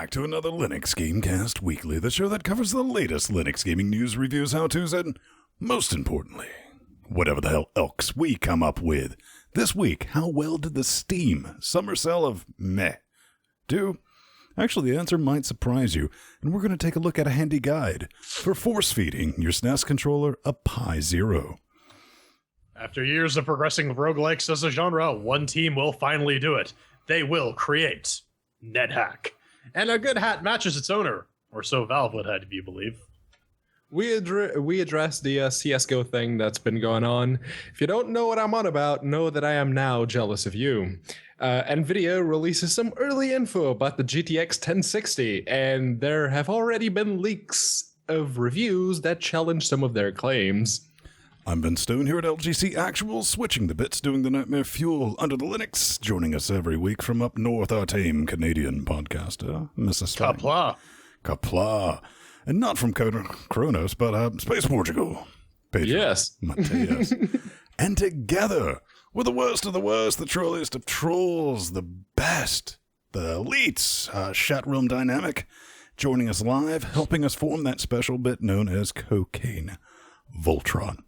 back to another LinuxGameCast Weekly, the show that covers the latest Linux gaming news, reviews, how-tos, and, most importantly, whatever the hell else we come up with. This week, how well did the Steam summer sale of meh do? Actually, the answer might surprise you, and we're going to take a look at a handy guide for force-feeding your SNES controller a Pi Zero. After years of progressing roguelikes as a genre, one team will finally do it. They will create NetHack. And a good hat matches its owner, or so Valve would have you believe. We addressed the CSGO thing that's been going on. If you don't know what I'm on about, know that I am now jealous of you. NVIDIA releases some early info about the GTX 1060, and there have already been leaks of reviews that challenge some of their claims. I'm Ben Stone here at LGC Actual, switching the bits, doing the Nightmare Fuel under the Linux. Joining us every week from up north, our tame Canadian podcaster, Mrs. Kapla. Kapla. And not from Kronos, but Space Portugal. Pedro. Yes. Mateus. And together, we're the worst of the worst, the trolliest of trolls, the best, the elites, Chat Room Dynamic, joining us live, helping us form that special bit known as Cocaine Voltron.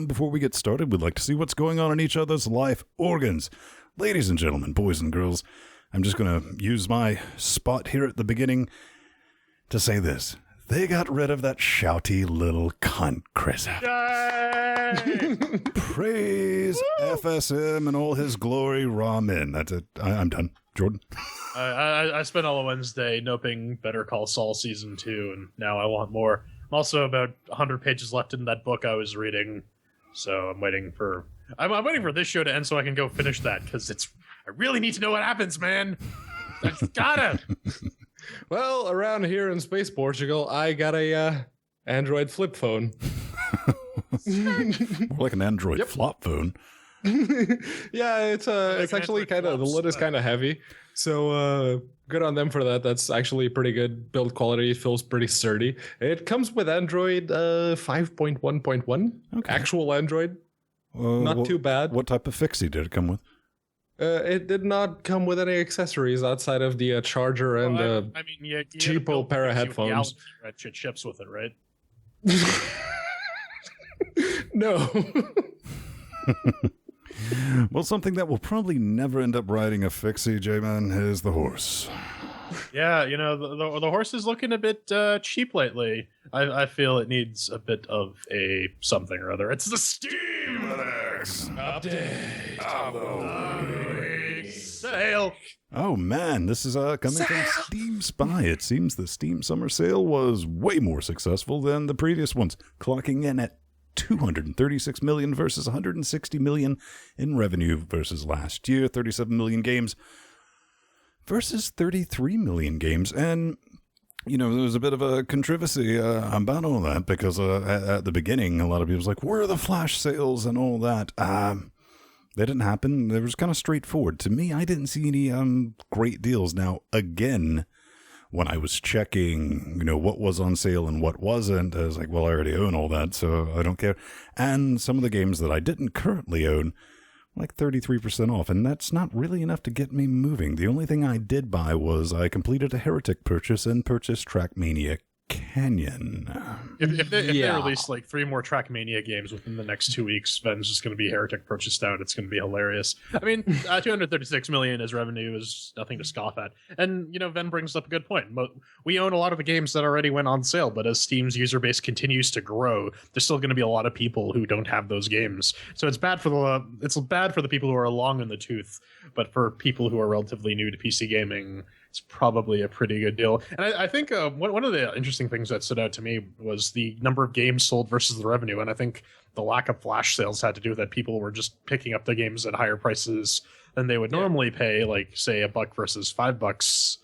Before we get started, we'd like to see what's going on in each other's life organs. Ladies and gentlemen, boys and girls, I'm just going to use my spot here at the beginning to say this. They got rid of that shouty little cunt, Chris. Yay! Praise FSM and all his glory, ramen. That's it. I'm done. Jordan? I spent all of Wednesday noping Better Call Saul Season 2, and now I want more. I'm also about 100 pages left in that book I was reading, so I'm waiting for this show to end so I can go finish that, because I really need to know what happens, man. I just gotta. Well, around here in Space Portugal, I got a Android flip phone. More like an Android flop phone. Yeah, it's actually kind of, the lid is kind of heavy, so good on them for that. That's actually pretty good build quality. It feels pretty sturdy. It comes with Android 5.1.1, okay. Actual Android. Not too bad. What type of fixie did it come with? It did not come with any accessories outside of the charger and you cheapo pair of headphones. Chips with it, right? No. Well, something that will probably never end up riding a fixie, J-Man, is the horse. Yeah, the horse is looking a bit cheap lately. I feel it needs a bit of a something or other. It's the Steam Linux update sale. Oh man, this is coming from Steam Spy. It seems the Steam Summer Sale was way more successful than the previous ones, clocking in at 236 million versus 160 million in revenue versus last year, 37 million games versus 33 million games. And, there was a bit of a controversy about all that because at the beginning, a lot of people was like, where are the flash sales and all that? They didn't happen. It was kind of straightforward. To me, I didn't see any great deals. Now, again, when I was checking, what was on sale and what wasn't, I was like, well, I already own all that, so I don't care. And some of the games that I didn't currently own, like 33% off, and that's not really enough to get me moving. The only thing I did buy was I completed a Heretic purchase and purchased Trackmania Canyon. If they release like 3 more Trackmania games within the next 2 weeks, Ven's just going to be Heretic purchased out. It's going to be hilarious. I mean, 236 million as revenue is nothing to scoff at. And, Ven brings up a good point. We own a lot of the games that already went on sale, but as Steam's user base continues to grow, there's still going to be a lot of people who don't have those games. So it's bad for the people who are long in the tooth, but for people who are relatively new to PC gaming, it's probably a pretty good deal. And I think one of the interesting things that stood out to me was the number of games sold versus the revenue. And I think the lack of flash sales had to do with that people were just picking up the games at higher prices than they would normally pay, like, say, $1 versus $5.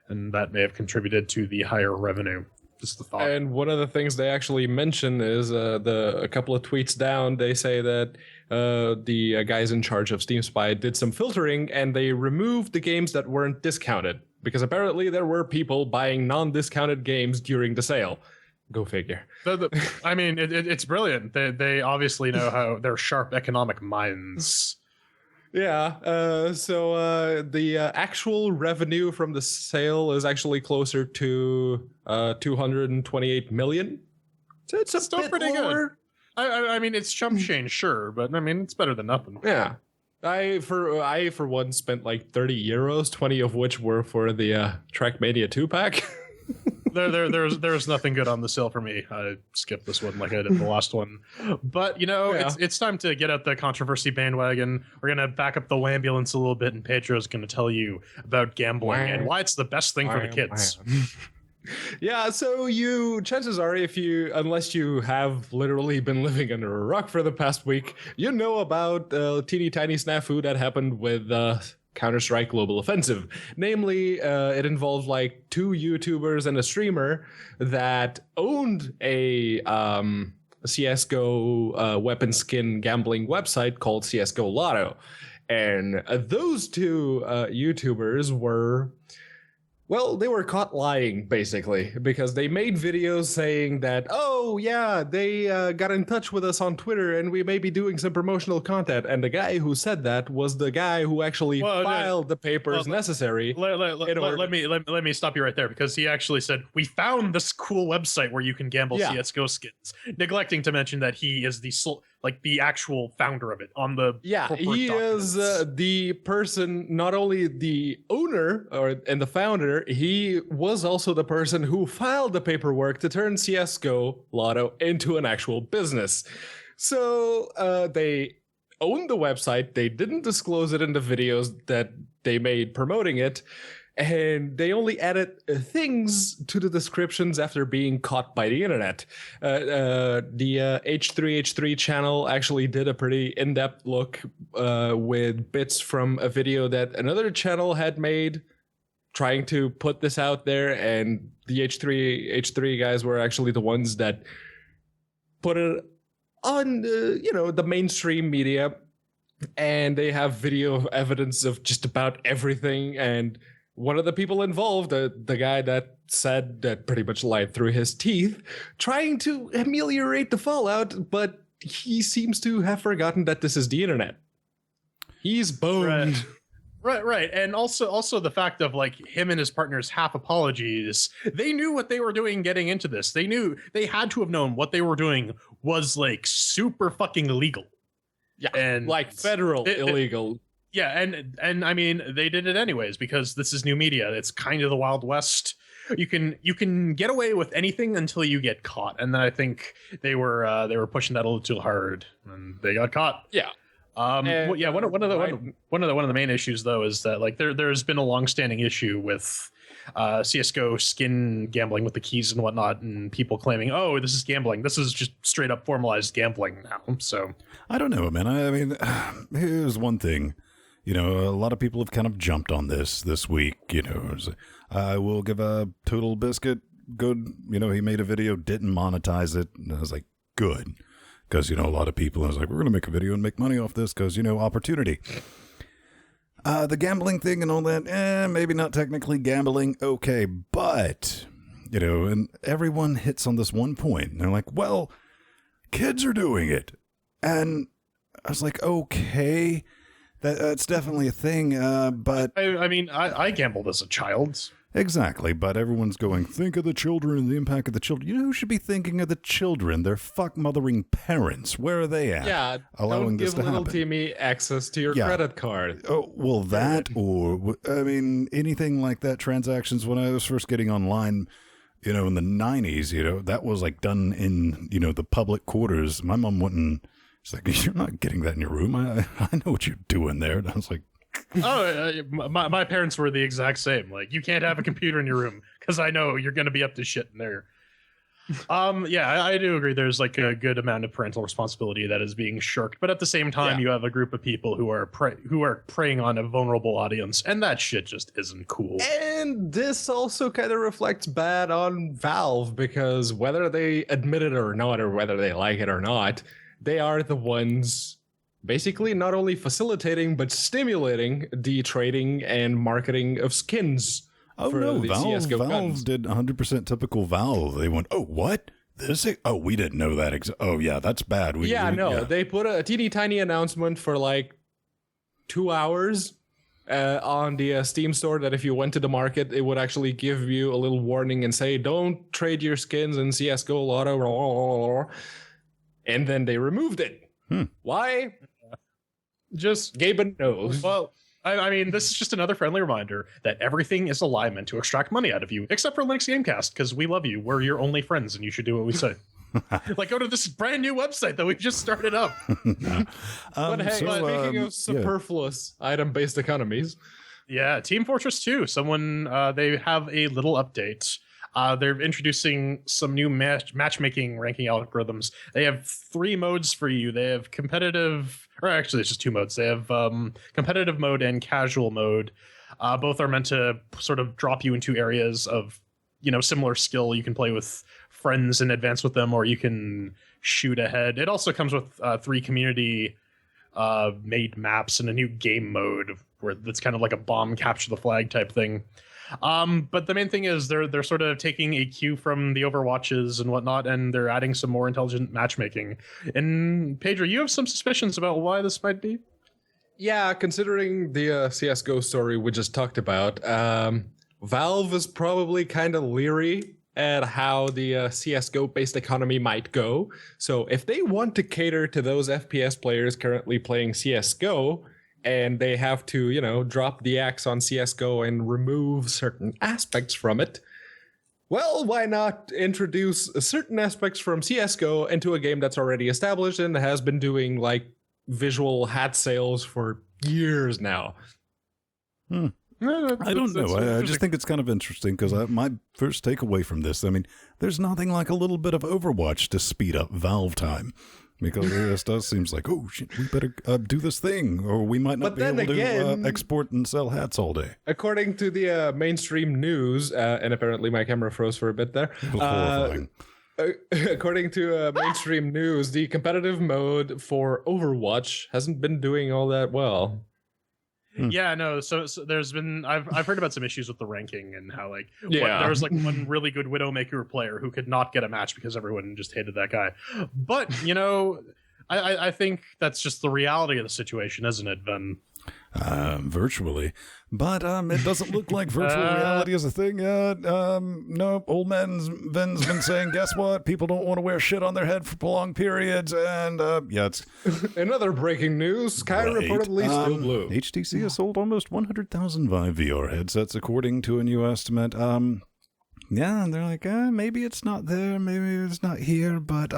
And that may have contributed to the higher revenue. Just the thought. And one of the things they actually mention is a couple of tweets down, they say that the guys in charge of Steam Spy did some filtering and they removed the games that weren't discounted. Because apparently there were people buying non-discounted games during the sale. Go figure. I mean, it's brilliant. They obviously know how they're sharp economic minds. Yeah. So the actual revenue from the sale is actually closer to 228 million. So it's still bit pretty lower. good. I mean, it's chump change, sure, but I mean, it's better than nothing. Yeah. I for one spent like 30 euros, 20 of which were for the Trackmania 2-pack. There's nothing good on the sale for me. I skipped this one like I did the last one. But you know, it's time to get out the controversy bandwagon. We're gonna back up the ambulance a little bit, and Pedro's gonna tell you about gambling and why it's the best thing for the kids. Yeah, so chances are, unless you have literally been living under a rock for the past week, you know about a teeny tiny snafu that happened with Counter-Strike Global Offensive. Namely, it involved like 2 YouTubers and a streamer that owned a CSGO weapon skin gambling website called CSGO Lotto. And those 2 YouTubers were... Well, they were caught lying, basically, because they made videos saying that, oh, yeah, they got in touch with us on Twitter and we may be doing some promotional content. And the guy who said that was the guy who actually filed the papers necessary. Let me stop you right there, because he actually said, we found this cool website where you can gamble CSGO skins, neglecting to mention that he is the actual founder of it on the he documents. Is the person, not only the owner and the founder, he was also the person who filed the paperwork to turn CSGO Lotto into an actual business. So they owned the website. They didn't disclose it in the videos that they made promoting it. And they only added things to the descriptions after being caught by the internet. The H3H3 channel actually did a pretty in-depth look with bits from a video that another channel had made trying to put this out there. And the H3H3 guys were actually the ones that put it on, the mainstream media. And they have video evidence of just about everything. And one of the people involved, the guy that said that pretty much lied through his teeth, trying to ameliorate the fallout, but he seems to have forgotten that this is the internet. He's boned. Right. And also the fact of like him and his partner's half apologies. They knew what they were doing getting into this. They had to have known what they were doing was like super fucking illegal. Yeah, and like federal illegal. Yeah, and I mean they did it anyways because this is new media. It's kind of the Wild West. You can get away with anything until you get caught, and I think they were pushing that a little too hard, and they got caught. Yeah. One of the main issues though is that like there's been a long-standing issue with CSGO skin gambling with the keys and whatnot, and people claiming, oh, this is gambling. This is just straight up formalized gambling now. So I don't know, man. I mean, here's one thing. A lot of people have kind of jumped on this week. I will give a Total Biscuit good. He made a video, didn't monetize it. And I was like, good. Because, a lot of people, I was like, we're going to make a video and make money off this because, opportunity. The gambling thing and all that, maybe not technically gambling. Okay, but, and everyone hits on this one point. And they're like, well, kids are doing it. And I was like, okay. That's definitely a thing, but... I mean, I gambled as a child. Exactly, but everyone's going, think of the children and the impact of the children. You know who should be thinking of the children? Their fuck-mothering parents. Where are they at? Yeah, allowing this to happen? Don't give little Timmy access to your credit card. Oh, well, that, or, I mean, anything like that, transactions, when I was first getting online, in the 90s, that was, like, done in, the public quarters. My mom wouldn't... She's like, you're not getting that in your room. I know what you're doing there. And I was like, my parents were the exact same. Like, you can't have a computer in your room because I know you're going to be up to shit in there. Yeah, I do agree. There's like a good amount of parental responsibility that is being shirked, but at the same time, you have a group of people who are preying on a vulnerable audience, and that shit just isn't cool. And this also kind of reflects bad on Valve because whether they admit it or not, or whether they like it or not, they are the ones basically not only facilitating but stimulating the trading and marketing of skins. Oh no, Valve did 100% typical Valve. They went, oh, what? Oh, we didn't know that. Oh yeah, that's bad. They put a teeny tiny announcement for like 2 hours on the Steam store that if you went to the market, it would actually give you a little warning and say, don't trade your skins in CSGO Lotto. And then they removed it. Why? Just Gaben knows. Well, I mean, this is just another friendly reminder that everything is a lie meant to extract money out of you, except for LinuxGameCast, because we love you. We're your only friends, and you should do what we say. Like, go to this brand new website that we've just started up. But hey, speaking of superfluous item-based economies. Yeah, Team Fortress 2, they have a little update. They're introducing some new matchmaking ranking algorithms. They have 3 modes for you. They have competitive, or actually it's just 2 modes. They have competitive mode and casual mode. Both are meant to sort of drop you into areas of, similar skill. You can play with friends and advance with them, or you can shoot ahead. It also comes with 3 community made maps and a new game mode where it's kind of like a bomb capture the flag type thing. But the main thing is they're sort of taking a cue from the Overwatches and whatnot, and they're adding some more intelligent matchmaking. And Pedro, you have some suspicions about why this might be? Yeah, considering the CSGO story we just talked about, Valve is probably kind of leery at how the CSGO-based economy might go. So if they want to cater to those FPS players currently playing CSGO, and they have to, drop the axe on CSGO and remove certain aspects from it, well, why not introduce certain aspects from CSGO into a game that's already established and has been doing, like, visual hat sales for years now? I don't know. I just think it's kind of interesting because my first takeaway from this, I mean, there's nothing like a little bit of Overwatch to speed up Valve time. Because it does seems like, oh shit, we better do this thing, or we might not be able to export and sell hats all day. According to the mainstream news, and apparently my camera froze for a bit there. Horrifying. According to mainstream news, the competitive mode for Overwatch hasn't been doing all that well. Yeah, no. So there's been I've heard about some issues with the ranking and how there was one really good Widowmaker player who could not get a match because everyone just hated that guy. But I think that's just the reality of the situation, isn't it, Ben? Virtually, but it doesn't look like virtual reality is a thing yet. No, old Ven's been saying, guess what? People don't want to wear shit on their head for prolonged periods, and it's another breaking news. Sky reportedly still blue. HTC has sold almost 100,000 Vive VR headsets, according to a new estimate. Yeah, and they're like, maybe it's not there, maybe it's not here, but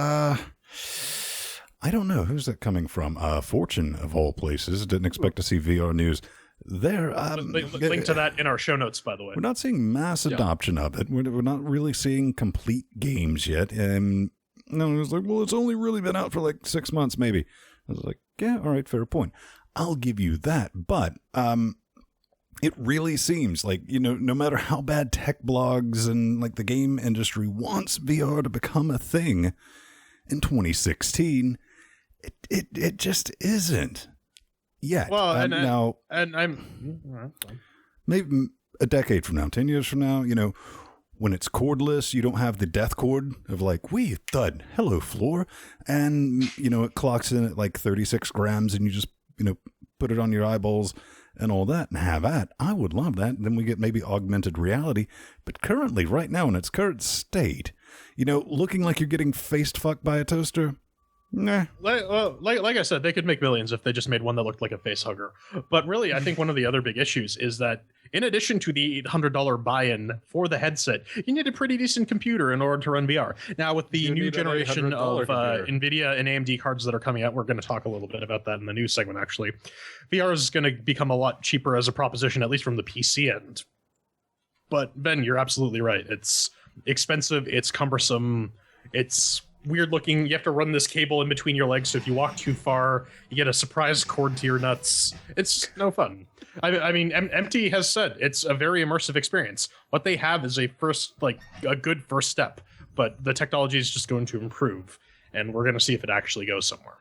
I don't know. Who's that coming from? Fortune, of all places. Didn't expect to see VR news there. Link to that in our show notes, by the way. We're not seeing mass adoption of it. We're not really seeing complete games yet. And it was like, well, it's only really been out for like 6 months, maybe. I was like, yeah, all right, fair point. I'll give you that. But it really seems like, no matter how bad tech blogs and like the game industry wants VR to become a thing in 2016, it just isn't yet. Well, I'm maybe a decade from now, 10 years from now, when it's cordless, you don't have the death cord of like, wee, thud, hello, floor. And, it clocks in at like 36 grams and you just, put it on your eyeballs and all that and have at. I would love that. Then we get maybe augmented reality. But currently, right now, in its current state, looking like you're getting faced fucked by a toaster, nah. Like I said, they could make millions if they just made one that looked like a face hugger. But really, I think one of the other big issues is that in addition to the $800 buy-in for the headset, you need a pretty decent computer in order to run VR. Now, with the new generation of NVIDIA and AMD cards that are coming out, we're going to talk a little bit about that in the news segment, actually. VR is going to become a lot cheaper as a proposition, at least from the PC end. But, Ben, you're absolutely right. It's expensive, it's cumbersome, it's weird looking. You have to run this cable in between your legs, so if you walk too far, you get a surprise cord to your nuts. It's no fun. I mean, Empty has said it's a very immersive experience. What they have is a good first step, but the technology is just going to improve, and we're going to see if it actually goes somewhere.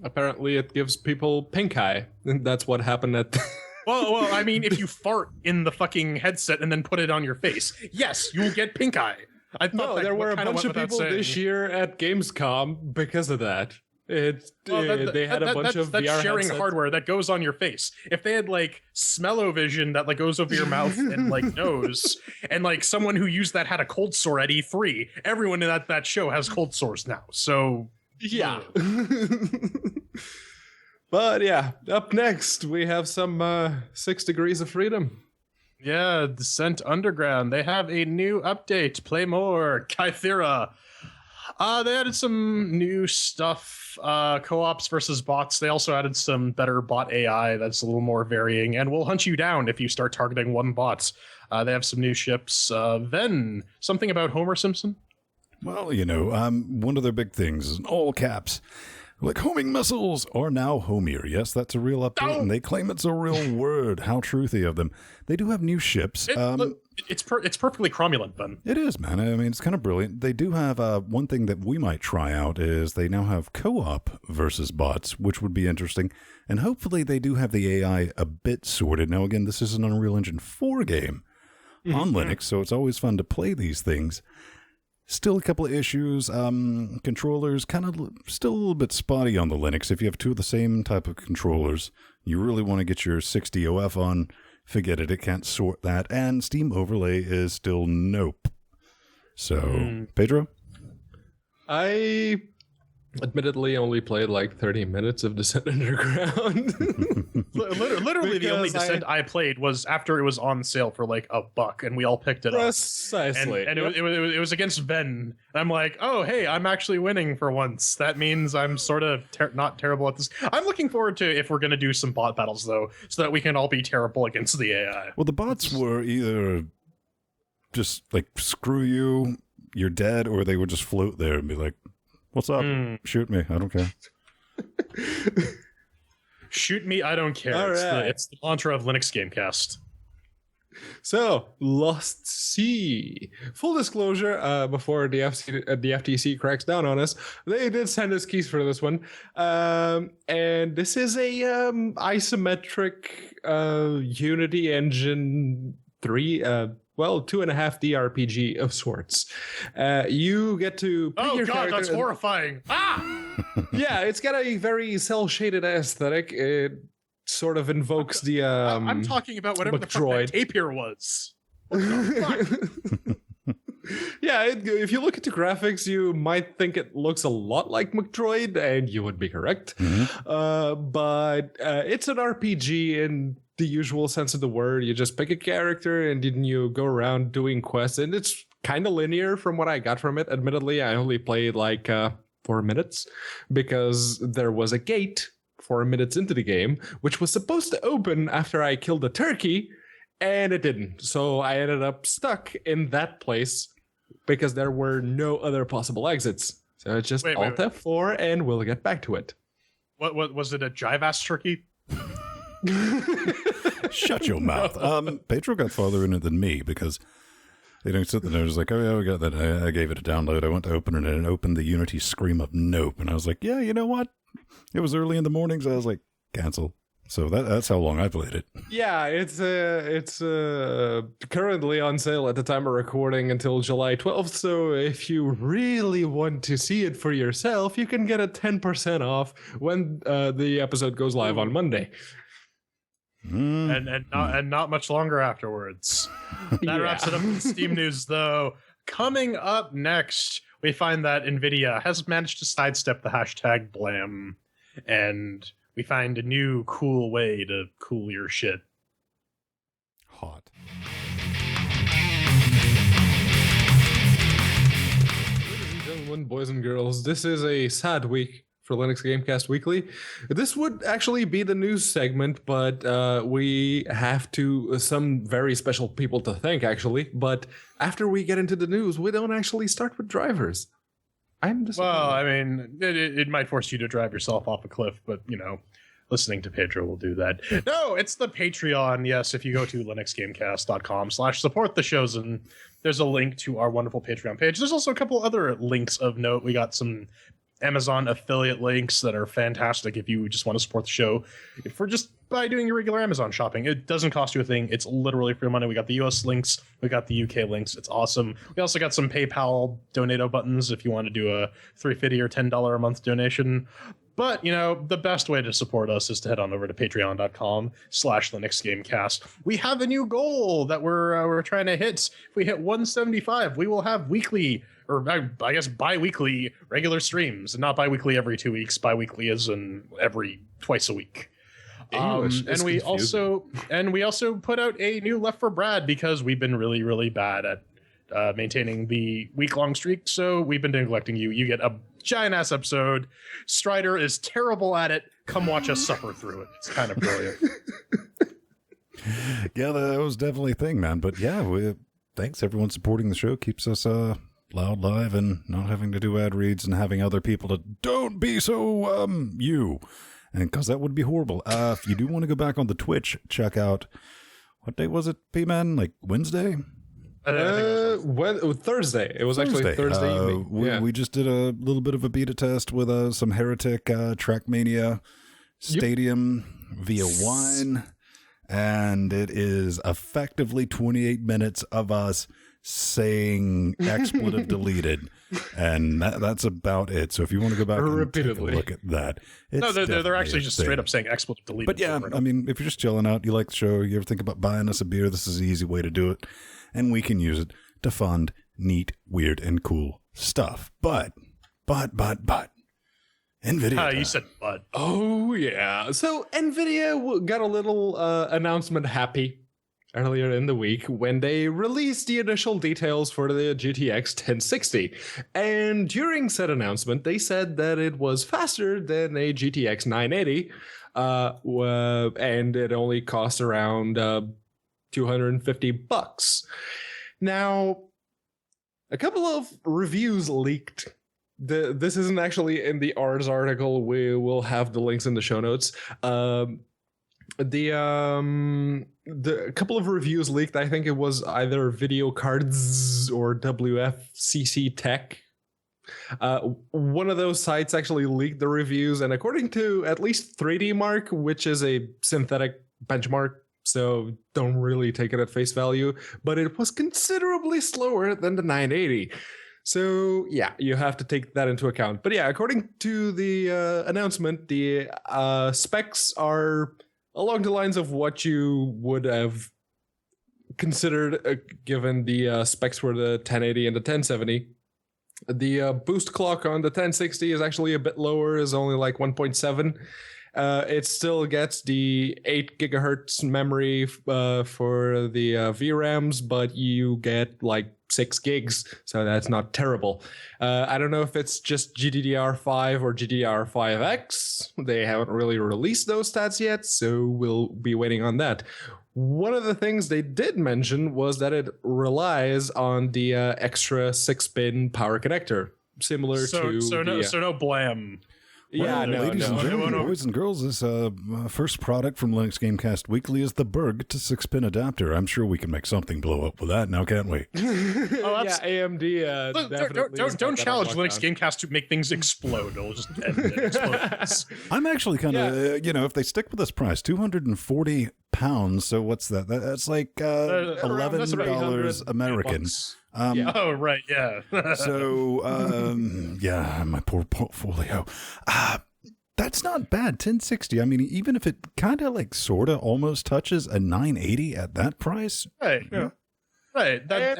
Apparently, it gives people pink eye. That's what happened at. Well, I mean, if you fart in the fucking headset and then put it on your face, yes, you will get pink eye. There were a bunch of people this year at Gamescom because of that. They had a bunch of that's VR sharing headsets. hardware that goes on your face. If they had like smell-o-vision that like goes over your mouth and like nose, and like someone who used that had a cold sore at E3, everyone in that show has cold sores now. So yeah. But yeah, up next we have some 6 Degrees of Freedom. Yeah, Descent Underground. They have a new update. Play more. Kythera. They added some new stuff. Co-ops versus bots. They also added some better bot AI that's a little more varying and will hunt you down if you start targeting one bot. They have some new ships. Then something about Homer Simpson. Well, you know, one of their big things is in all caps. Like homing missiles are now homier. Yes, that's a real update, and they claim it's a real word. How truthy of them. They do have new ships. It's perfectly cromulent, then. It is, man. I mean, it's kind of brilliant. They do have one thing that we might try out is they now have co-op versus bots, which would be interesting. And hopefully they do have the AI a bit sorted. Now, again, this is an Unreal Engine 4 game on Linux, so it's always fun to play these things. Still a couple of issues. Controllers kind of still a little bit spotty on the Linux. If you have two of the same type of controllers, you really want to get your 60 OF on, forget it. It can't sort that. And Steam Overlay is still nope. So, Pedro? I admittedly only played like 30 minutes of Descent Underground. Literally the only Descent I played was after it was on sale for like $1 and we all picked it up. Precisely. And it was against Ven. And I'm like, oh, hey, I'm actually winning for once. That means I'm sort of not terrible at this. I'm looking forward to if we're going to do some bot battles, though, so that we can all be terrible against the AI. Well, the bots were either just like, screw you, you're dead, or they would just float there and be like, what's up? Shoot me. I don't care. Shoot me. I don't care. All right. It's the mantra of LinuxGameCast. So, Lost Sea. Full disclosure, before the FTC cracks down on us, they did send us keys for this one. And this is a isometric Unity Engine 3 2.5D RPG of sorts. You get to pick your character. That's horrifying. Yeah, it's got a very cell-shaded aesthetic. It sort of invokes the I'm talking about whatever the fuck that tapir was. What the fuck? Yeah, if you look at the graphics, you might think it looks a lot like McDroid, and you would be correct. But it's an RPG in the usual sense of the word. You just pick a character and then you go around doing quests, and it's kind of linear from what I got from it. Admittedly, I only played like 4 minutes because there was a gate 4 minutes into the game, which was supposed to open after I killed a turkey, and it didn't. So I ended up stuck in that place because there were no other possible exits. So it's just Alt F4, and we'll get back to it. What was it? A Jive Arse-Turkey? Shut your mouth. Pedro got farther in it than me because they don't sit there and was like, oh yeah, we got that. I gave it a download. I went to open it and it opened the Unity scream of nope. And I was like, yeah, you know what? It was early in the morning, so I was like, cancel. So that's how long I played it. Yeah, it's currently on sale at the time of recording until July 12th. So if you really want to see it for yourself, you can get a 10% off when the episode goes live on Monday. And not much longer afterwards. That wraps it up with Steam news, though. Coming up next, we find that NVIDIA has managed to sidestep the hashtag blam, and we find a new cool way to cool your shit. Hot. Ladies and gentlemen, boys and girls, this is a sad week for Linux Gamecast Weekly. This would actually be the news segment, but we have some very special people to thank, actually. But after we get into the news, we don't actually start with drivers. Well, I mean, it might force you to drive yourself off a cliff, but, you know, listening to Pedro will do that. No, it's the Patreon. Yes, if you go to linuxgamecast.com/support the shows, and there's a link to our wonderful Patreon page. There's also a couple other links of note. We got some Amazon affiliate links that are fantastic if you just want to support the show for just by doing your regular Amazon shopping. It doesn't cost you a thing. It's literally free money. We got the US links. We got the UK links. It's awesome. We also got some PayPal donate buttons if you want to do a $3.50 or $10 a month donation. But, you know, the best way to support us is to head on over to patreon.com/LinuxGameCast. We have a new goal that we're trying to hit. If we hit 175, we will have weekly, or I guess bi-weekly regular streams. Not bi-weekly every 2 weeks. Bi-weekly is every twice a week. And we also put out a new Left for Brad because we've been really, really bad at maintaining the week-long streak. So we've been neglecting you. You get a giant ass episode. Strider is terrible at it. Come watch us suffer through it. It's kind of brilliant. Yeah, that was definitely a thing, man. But yeah, thanks everyone supporting the show. Keeps us loud live and not having to do ad reads and having other people to don't be so you. And because that would be horrible. If you do want to go back on the Twitch, check out, what day was it, P-Man? Like Wednesday? Thursday. It was actually Thursday evening. We just did a little bit of a beta test with some Heretic Trackmania Stadium via Wine. And it is effectively 28 minutes of us saying expletive deleted, and that's about it. So if you want to go back and take a look at that, they're actually just straight up saying expletive deleted. But yeah, I mean, if you're just chilling out, you like the show, you ever think about buying us a beer, this is the easy way to do it, and we can use it to fund neat, weird, and cool stuff. But NVIDIA. You said but. Oh yeah. So NVIDIA got a little announcement happy earlier in the week when they released the initial details for the GTX 1060. And during said announcement, they said that it was faster than a GTX 980, and it only cost around $250. Now, a couple of reviews leaked. This isn't actually in the Ars article. We will have the links in the show notes. The couple of reviews leaked. I think it was either Video Cards or WFCC Tech. One of those sites actually leaked the reviews, and according to at least 3D Mark, which is a synthetic benchmark, so don't really take it at face value, but it was considerably slower than the 980. So yeah, you have to take that into account. But yeah, according to the announcement, the specs are along the lines of what you would have considered given the specs for the 1080 and the 1070. The boost clock on the 1060 is actually a bit lower, is only like 1.7. It still gets the 8 gigahertz memory for the VRAMs, but you get like 6 gigs, so that's not terrible. I don't know if it's just GDDR5 or GDDR5X. They haven't really released those stats yet, so we'll be waiting on that. One of the things they did mention was that it relies on the extra 6-pin power connector, similar to no blam. Yeah, well, ladies and gentlemen, boys and girls, this first product from Linux Gamecast Weekly is the Berg to 6-pin adapter. I'm sure we can make something blow up with that now, can't we? Yeah, AMD. Don't challenge Linux Gamecast to make things explode. It'll just end it explodes. I'm actually kind of, if they stick with this price, £240. So what's that? That's like $11 American. Oh, right, yeah. So, my poor portfolio. That's not bad, 1060. I mean, even if it kind of like sort of almost touches a 980 at that price. Right, yeah. Right, that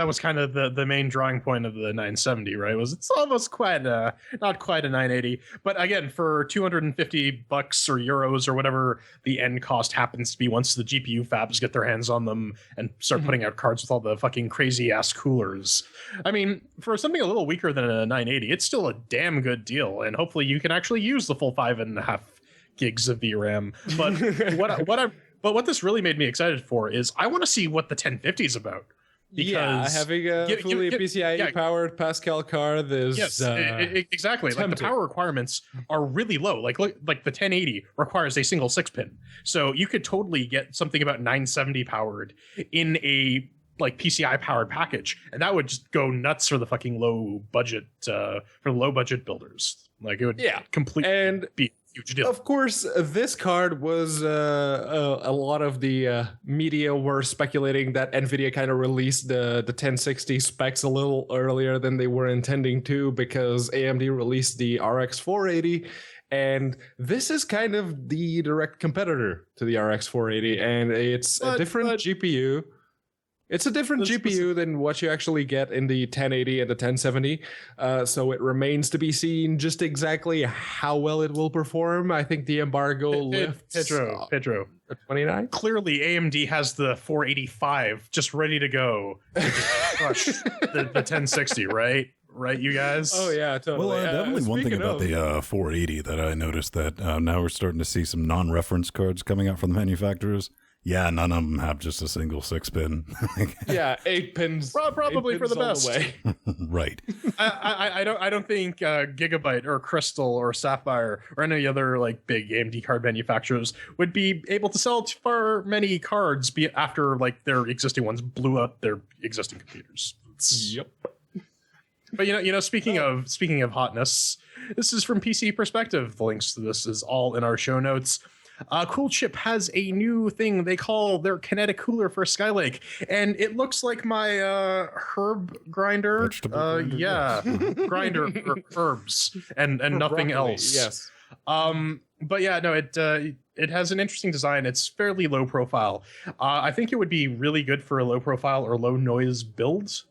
was kind of the main drawing point of the 970, right? It's almost not quite a 980, but again, for $250 or euros or whatever the end cost happens to be, once the GPU fabs get their hands on them and start putting out cards with all the fucking crazy ass coolers. I mean, for something a little weaker than a 980, it's still a damn good deal, and hopefully you can actually use the full 5.5 gigs of VRAM. But But what this really made me excited for is I want to see what the 1050 is about. Because having a fully PCIe powered Pascal card is exactly. Like the power requirements are really low. Like the 1080 requires a single 6-pin, so you could totally get something about 970 powered in a like PCI powered package, and that would just go nuts for the fucking low budget builders. Like it would completely be a huge deal. Of course, this card was a lot of the media were speculating that NVIDIA kind of released the 1060 specs a little earlier than they were intending to, because AMD released the RX 480. And this is kind of the direct competitor to the RX 480, and it's a different GPU. It's a different GPU than what you actually get in the 1080 and the 1070. So it remains to be seen just exactly how well it will perform. I think the embargo lifts. Pedro. 29? Clearly, AMD has the 485 just ready to go to just crush the 1060, right? Right, you guys? Oh, yeah, totally. Well, definitely one thing about the 480 that I noticed that now we're starting to see some non-reference cards coming out from the manufacturers. Yeah, none of them have just a single 6-pin. Yeah, 8 pins. Probably 8 for the pins best. Right. I don't think Gigabyte or Crystal or Sapphire or any other like big AMD card manufacturers would be able to sell far many cards after like their existing ones blew up their existing computers. Yep. But speaking of hotness, this is from PC Perspective. The links to this is all in our show notes. Cool Chip has a new thing they call their kinetic cooler for Skylake, and it looks like my herb grinder. Vegetable grinder, yeah, grinder for herbs and nothing else. Yes. But yeah, no, it has an interesting design. It's fairly low profile. I think it would be really good for a low profile or low noise build.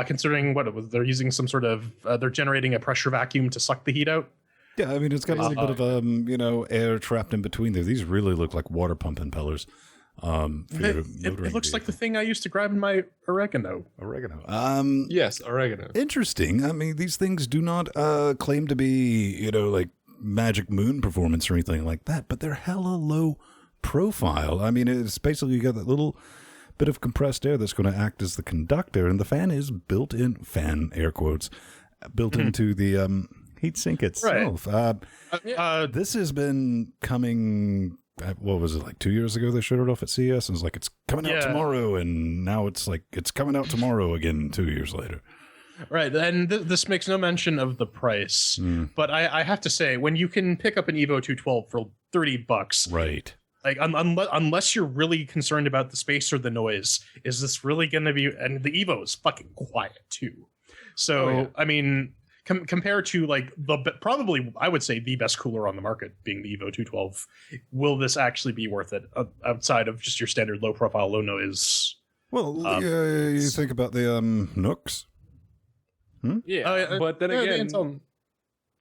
Considering they're using some sort of they're generating a pressure vacuum to suck the heat out. Yeah, I mean, it's got a little bit of air trapped in between there. These really look like water pump impellers. It looks like the thing I used to grab in my oregano. Yes, oregano. Interesting. I mean, these things do not claim to be, like Magic Moon performance or anything like that, but they're hella low profile. I mean, it's basically you got that little bit of compressed air that's going to act as the conductor, and the fan is built in, air quotes, built into the heatsink itself. Right. This has been coming, what was it, like 2 years ago they showed it off at CES, and it's like, it's coming out tomorrow, and now it's like, it's coming out tomorrow again 2 years later. Right, and this makes no mention of the price, but I have to say, when you can pick up an Evo 212 for $30, right? Like, unless you're really concerned about the space or the noise, is this really going to be? And the Evo is fucking quiet too. So, I mean, compared to like probably, I would say the best cooler on the market being the Evo 212, will this actually be worth it outside of just your standard low profile, low noise? Well, you think about the Nooks. Yeah, but then again,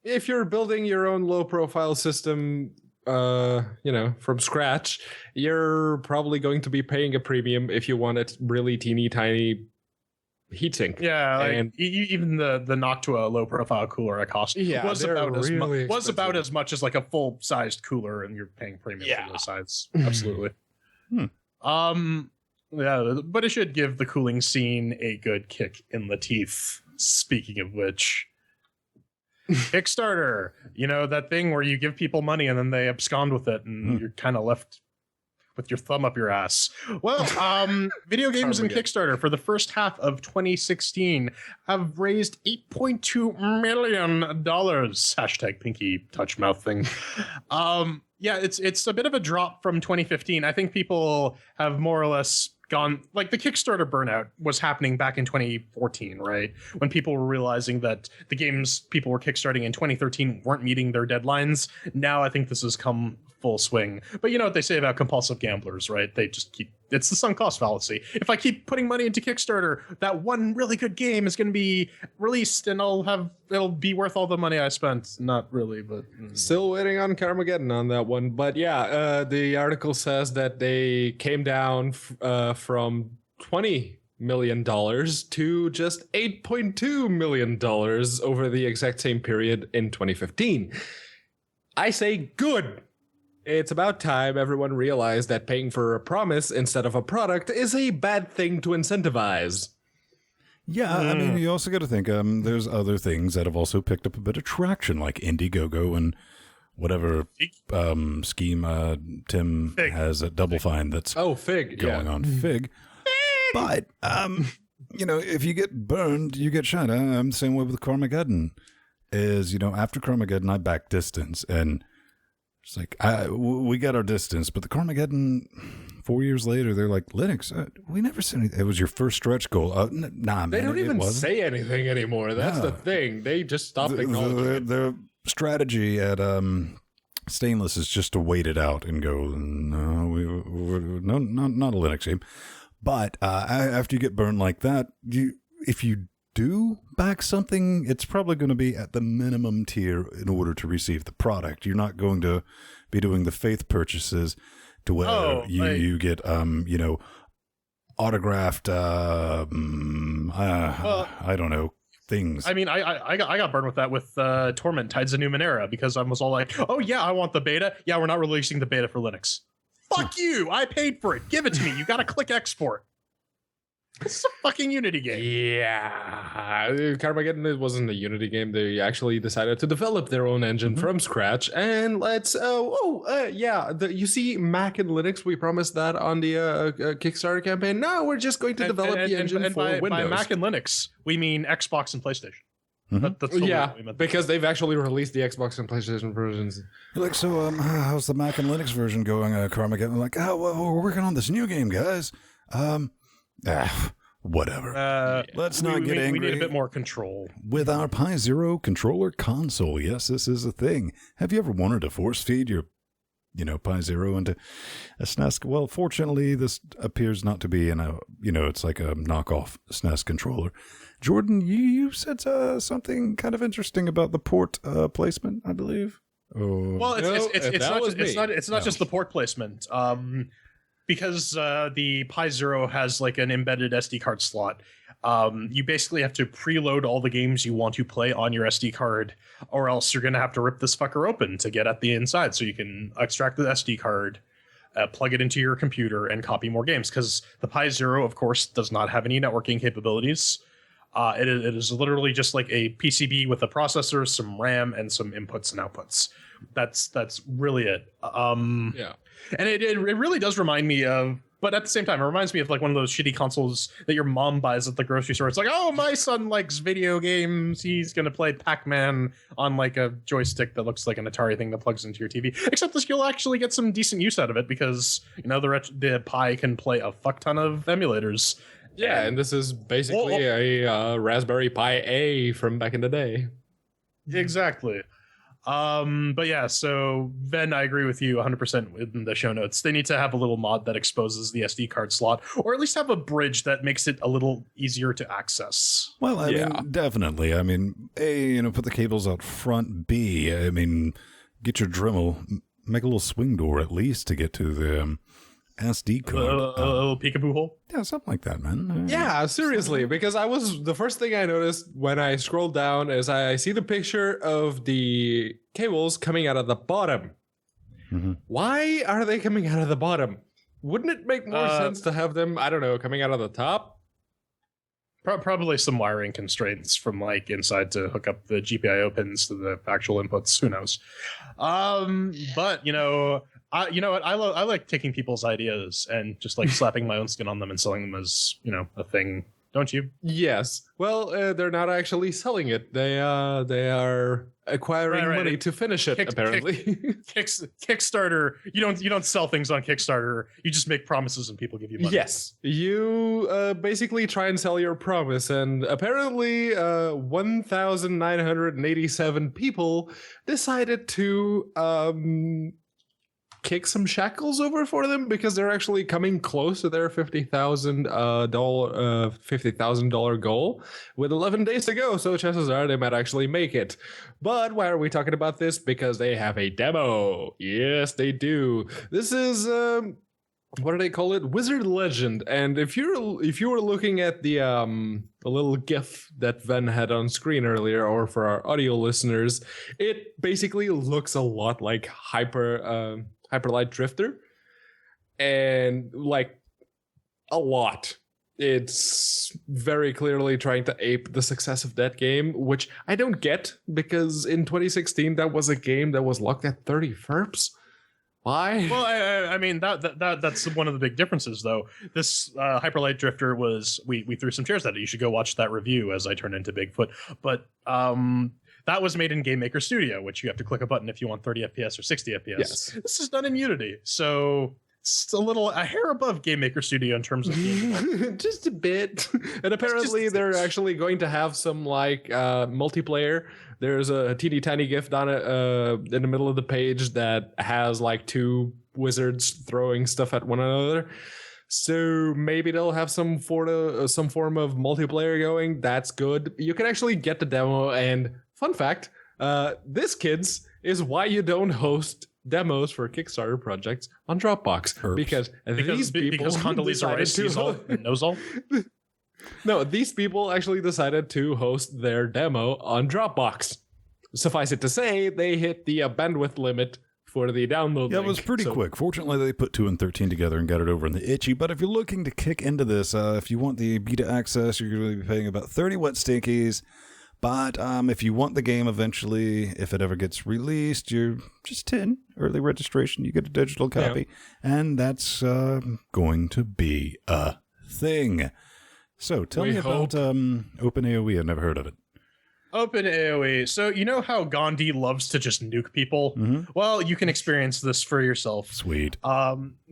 if you're building your own low profile system, from scratch, you're probably going to be paying a premium if you want a really teeny tiny heatsink. Yeah, and even the Noctua low profile cooler at cost was about as much as like a full sized cooler, and you're paying premium for those sides. Absolutely. Yeah, but it should give the cooling scene a good kick in the teeth. Speaking of which, Kickstarter, that thing where you give people money and then they abscond with it, and you're kind of left with your thumb up your ass. Well, video games and Kickstarter for the first half of 2016 have raised $8.2 million. Hashtag pinky touch mouth thing. Yeah, it's a bit of a drop from 2015. I think people have more or less gone, like the Kickstarter burnout was happening back in 2014, right? When people were realizing that the games people were kickstarting in 2013 weren't meeting their deadlines. Now I think this has come full swing. But you know what they say about compulsive gamblers, right? They just it's the sunk cost fallacy. If I keep putting money into Kickstarter, that one really good game is going to be released and it'll be worth all the money I spent. Not really, but still waiting on Carmageddon on that one. But yeah, the article says that they came down from $20 million to just $8.2 million over the exact same period in 2015. I say good. It's about time everyone realized that paying for a promise instead of a product is a bad thing to incentivize. Yeah, I mean, you also got to think there's other things that have also picked up a bit of traction, like Indiegogo and whatever scheme Tim Fig. has at Double Fine that's Fig going on. Fig. But, if you get burned, you get shot. I'm the same way with Carmageddon. After Carmageddon, I back distance. And it's like, we got our distance. But the Carmageddon, 4 years later, they're like, Linux, we never said anything. It was your first stretch goal. Nah, man. They don't even say anything anymore. That's the thing. They just stopped acknowledging it. The strategy at Stainless is just to wait it out and go, no, we're not a Linux game. But after you get burned like that, if you do back something, it's probably going to be at the minimum tier in order to receive the product. You're not going to be doing the faith purchases to where you get autographed I don't know, things. I mean, I got burned with that with Torment Tides of Numenera, because I was all like, oh yeah, I want the beta. Yeah, we're not releasing the beta for Linux. Fuck you! I paid for it. Give it to me. You gotta click export. It's a fucking Unity game. Yeah, Carmageddon wasn't a Unity game. They actually decided to develop their own engine from scratch. And you see Mac and Linux. We promised that on the Kickstarter campaign. No, we're just going to develop the engine for Windows. By Mac and Linux, we mean Xbox and PlayStation. That's what we meant. Because they've actually released the Xbox and PlayStation versions. Like, so how's the Mac and Linux version going, Carmageddon? Like, we're working on this new game, guys. Whatever. Let's not get angry. We need a bit more control. With our Pi Zero controller console, yes, this is a thing. Have you ever wanted to force feed your, Pi Zero into a SNES? Well, fortunately, this appears not to be it's like a knockoff SNES controller. Jordan, you said something kind of interesting about the port placement, I believe. Well, it's not just the port placement. Because the Pi Zero has like an embedded SD card slot, you basically have to preload all the games you want to play on your SD card, or else you're going to have to rip this fucker open to get at the inside so you can extract the SD card, plug it into your computer, and copy more games. Because the Pi Zero, of course, does not have any networking capabilities. It is literally just like a PCB with a processor, some RAM, and some inputs and outputs. That's really it. And it really does remind me of, but at the same time, it reminds me of like one of those shitty consoles that your mom buys at the grocery store. It's like, oh, my son likes video games. He's going to play Pac-Man on like a joystick that looks like an Atari thing that plugs into your TV. Except that you'll actually get some decent use out of it because, the Pi can play a fuck ton of emulators. Yeah, and this is basically a Raspberry Pi A from back in the day. Exactly. But yeah, so Ven, I agree with you 100% in the show notes. They need to have a little mod that exposes the SD card slot, or at least have a bridge that makes it a little easier to access. Well, I mean, definitely. I mean, A, put the cables out front. B, I mean, get your Dremel, make a little swing door at least to get to the SD card. A little peekaboo hole? Yeah, something like that, man. Yeah, seriously, because the first thing I noticed when I scrolled down is I see the picture of the cables coming out of the bottom. Mm-hmm. Why are they coming out of the bottom? Wouldn't it make more sense to have them, I don't know, coming out of the top? Probably some wiring constraints from like inside to hook up the GPIO pins to the actual inputs. Who knows? But you know what? I like taking people's ideas and just like slapping my own skin on them and selling them as a thing. Don't you? Yes. Well, they're not actually selling it. They are acquiring money to finish it. Apparently, Kickstarter. You don't sell things on Kickstarter. You just make promises and people give you money. Yes, you basically try and sell your promise, and apparently, 1,987 people decided to kick some shackles over for them because they're actually coming close to their $50,000 goal with 11 days to go. So chances are they might actually make it. But why are we talking about this? Because they have a demo. Yes, they do. This is what do they call it? Wizard Legend. And if you were looking at the little GIF that Ven had on screen earlier, or for our audio listeners, it basically looks a lot like Hyperlight Drifter, and like a lot. It's very clearly trying to ape the success of that game, which I don't get, because in 2016 that was a game that was locked at 30 FERPs. Why? Well, I mean that's one of the big differences, though. This Hyperlight Drifter was we threw some chairs at it. You should go watch that review as I turn into Bigfoot. But that was made in Game Maker Studio, which you have to click a button if you want 30 FPS or 60 FPS. Yes. This is done in Unity, so it's a hair above Game Maker Studio in terms of just a bit. And apparently they're actually going to have some like multiplayer. There's a teeny tiny GIF down in the middle of the page that has like two wizards throwing stuff at one another. So maybe they'll have some form of multiplayer going. That's good. You can actually get the demo. And fun fact, this, kids, is why you don't host demos for Kickstarter projects on Dropbox. Because these people Condoleezza Rice sees all and knows all. No, these people actually decided to host their demo on Dropbox. Suffice it to say, they hit the bandwidth limit for the download. Yeah, it was pretty quick. Fortunately, they put 2 and 13 together and got it over in the itchy. But if you're looking to kick into this, if you want the beta access, you're going to be paying about 30 wet stinkies. But if you want the game eventually, if it ever gets released, you're just 10 early registration. You get a digital copy, and that's going to be a thing. So tell me about OpenAOE. I've never heard of it. OpenAOE. So you know how Gandhi loves to just nuke people? Mm-hmm. Well, you can experience this for yourself. Sweet.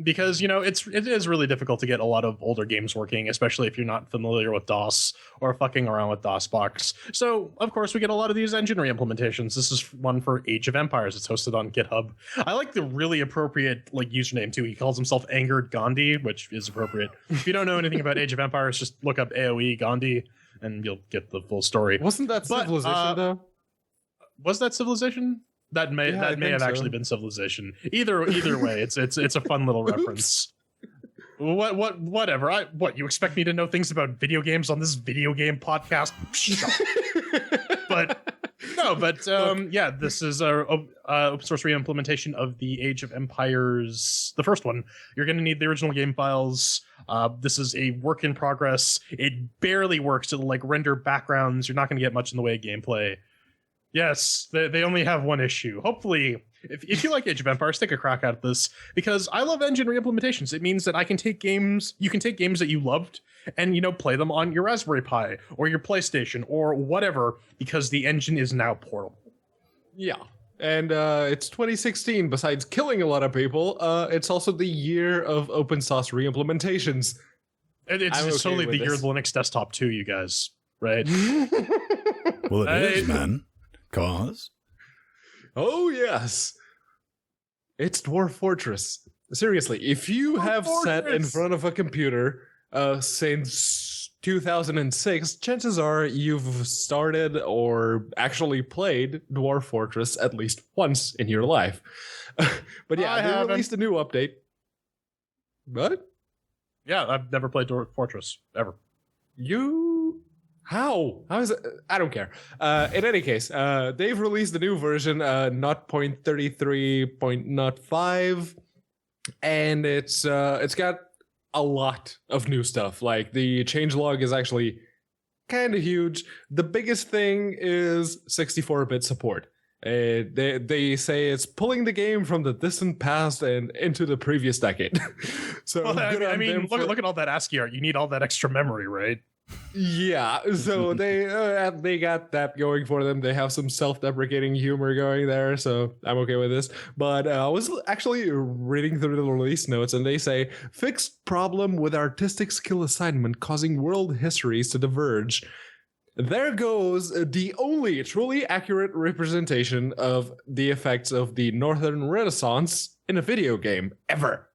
Because, it is really difficult to get a lot of older games working, especially if you're not familiar with DOS or fucking around with DOSBox. So, of course, we get a lot of these engine re-implementations. This is one for Age of Empires. It's hosted on GitHub. I like the really appropriate username, too. He calls himself Angered Gandhi, which is appropriate. If you don't know anything about Age of Empires, just look up AOE Gandhi, and you'll get the full story. Wasn't that Civilization, though? Was that Civilization? That may have actually been Civilization. Either way, it's a fun little reference. Whatever. You expect me to know things about video games on this video game podcast? This is a open source re-implementation of the Age of Empires, the first one. You're going to need the original game files. This is a work in progress. It barely works to render backgrounds. You're not going to get much in the way of gameplay. Yes, they only have one issue. Hopefully, if you like Age of Empires, take a crack at this, because I love engine re-implementations. It means that you can take games that you loved and, play them on your Raspberry Pi or your PlayStation or whatever, because the engine is now portable. Yeah. And it's 2016. Besides killing a lot of people, it's also the year of open source re-implementations. It's totally the year of Linux Desktop too, you guys, right? Well, it is, man. Cause? Oh, yes. It's Dwarf Fortress. Seriously, if you have sat in front of a computer since 2006, chances are you've started or actually played Dwarf Fortress at least once in your life. But yeah, they released a new update. What? Yeah, I've never played Dwarf Fortress, ever. How is it? I don't care. In any case, they've released the new version, 0.33.05, and it's got a lot of new stuff. Like, the changelog is actually kind of huge. The biggest thing is 64-bit support. They say it's pulling the game from the distant past and into the previous decade. So look at all that ASCII art. You need all that extra memory, right? Yeah, so they got that going for them. They have some self-deprecating humor going there, so I'm okay with this. But I was actually reading through the release notes, and they say, fixed problem with artistic skill assignment causing world histories to diverge. There goes the only truly accurate representation of the effects of the Northern Renaissance in a video game ever.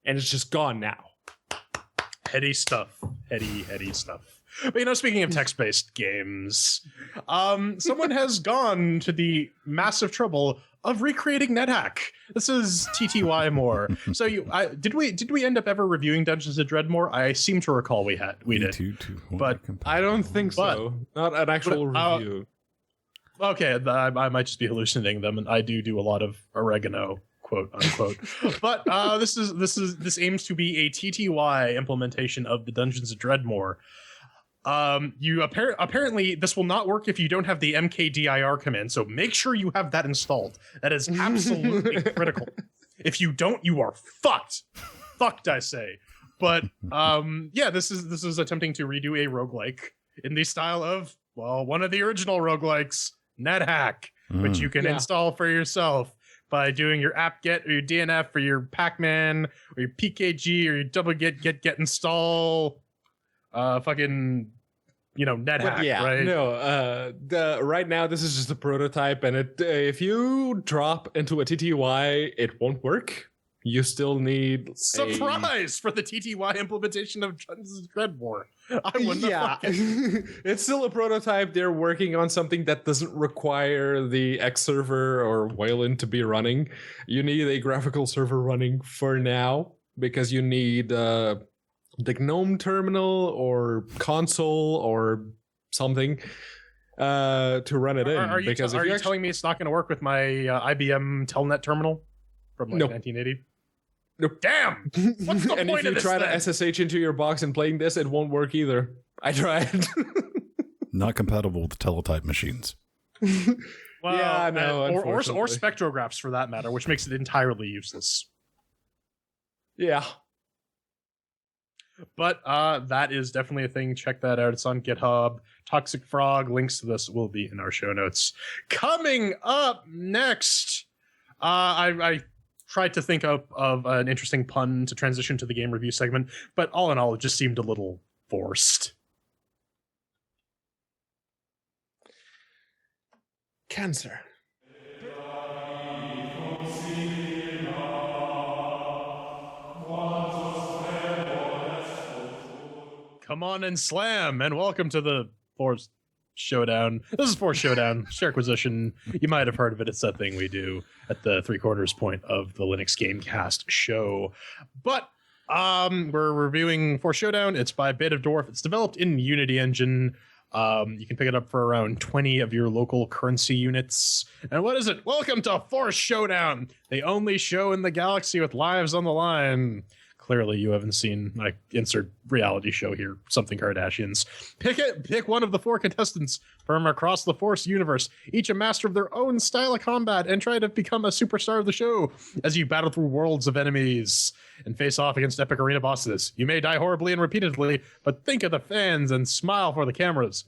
And it's just gone now. Heady stuff. Heady stuff. But speaking of text-based games, someone has gone to the massive trouble of recreating NetHack. This is TTY more. So did we end up ever reviewing Dungeons of Dreadmore? I seem to recall we did. But I don't think so. Not an actual review. Okay, I might just be hallucinating them, and I do a lot of oregano, quote unquote. But this aims to be a TTY implementation of the Dungeons of Dreadmore. Apparently this will not work if you don't have the mkdir command, so make sure you have that installed. That is absolutely critical. If you don't, you are fucked. Fucked, I say. But yeah, this is attempting to redo a roguelike in the style of, well, one of the original roguelikes, NetHack, which you can install for yourself by doing your apt-get or your DNF or your Pac-Man or your PKG or your double get install fucking, you know, NetHack, right? No, right now this is just a prototype, and if you drop into a TTY, it won't work. You still need surprise for the TTY implementation of Dungeons & Dragons. I wouldn't have It's still a prototype. They're working on something that doesn't require the X server or Wayland to be running. You need a graphical server running for now because you need the GNOME terminal or console or something to run it in. Are you telling me it's not going to work with my IBM Telnet terminal from 1980? Nope. Damn! What's the and point if you try to SSH into your box and playing this, it won't work either. I tried. Not compatible with teletype machines. Well, yeah, no, or spectrographs for that matter, which makes it entirely useless. Yeah. But that is definitely a thing. Check that out. It's on GitHub. Toxic Frog. Links to this will be in our show notes. Coming up next, I tried to think of an interesting pun to transition to the game review segment, but all in all, it just seemed a little forced. Cancer. Come on and slam, and welcome to the Forced Showdown. This is Forced Showdown, CHAIRQUISITION. You might have heard of it. It's that thing we do at the 3/4 point of the Linux Gamecast show. But we're reviewing Forced Showdown. It's by Beta Dwarf. It's developed in Unity Engine. You can pick it up for around 20 of your local currency units. And what is it? Welcome to Forced Showdown, the only show in the galaxy with lives on the line. Clearly, you haven't seen, like, insert reality show here, something Kardashians. Pick one of the 4 contestants from across the Force universe, each a master of their own style of combat, and try to become a superstar of the show as you battle through worlds of enemies and face off against epic arena bosses. You may die horribly and repeatedly, but think of the fans and smile for the cameras.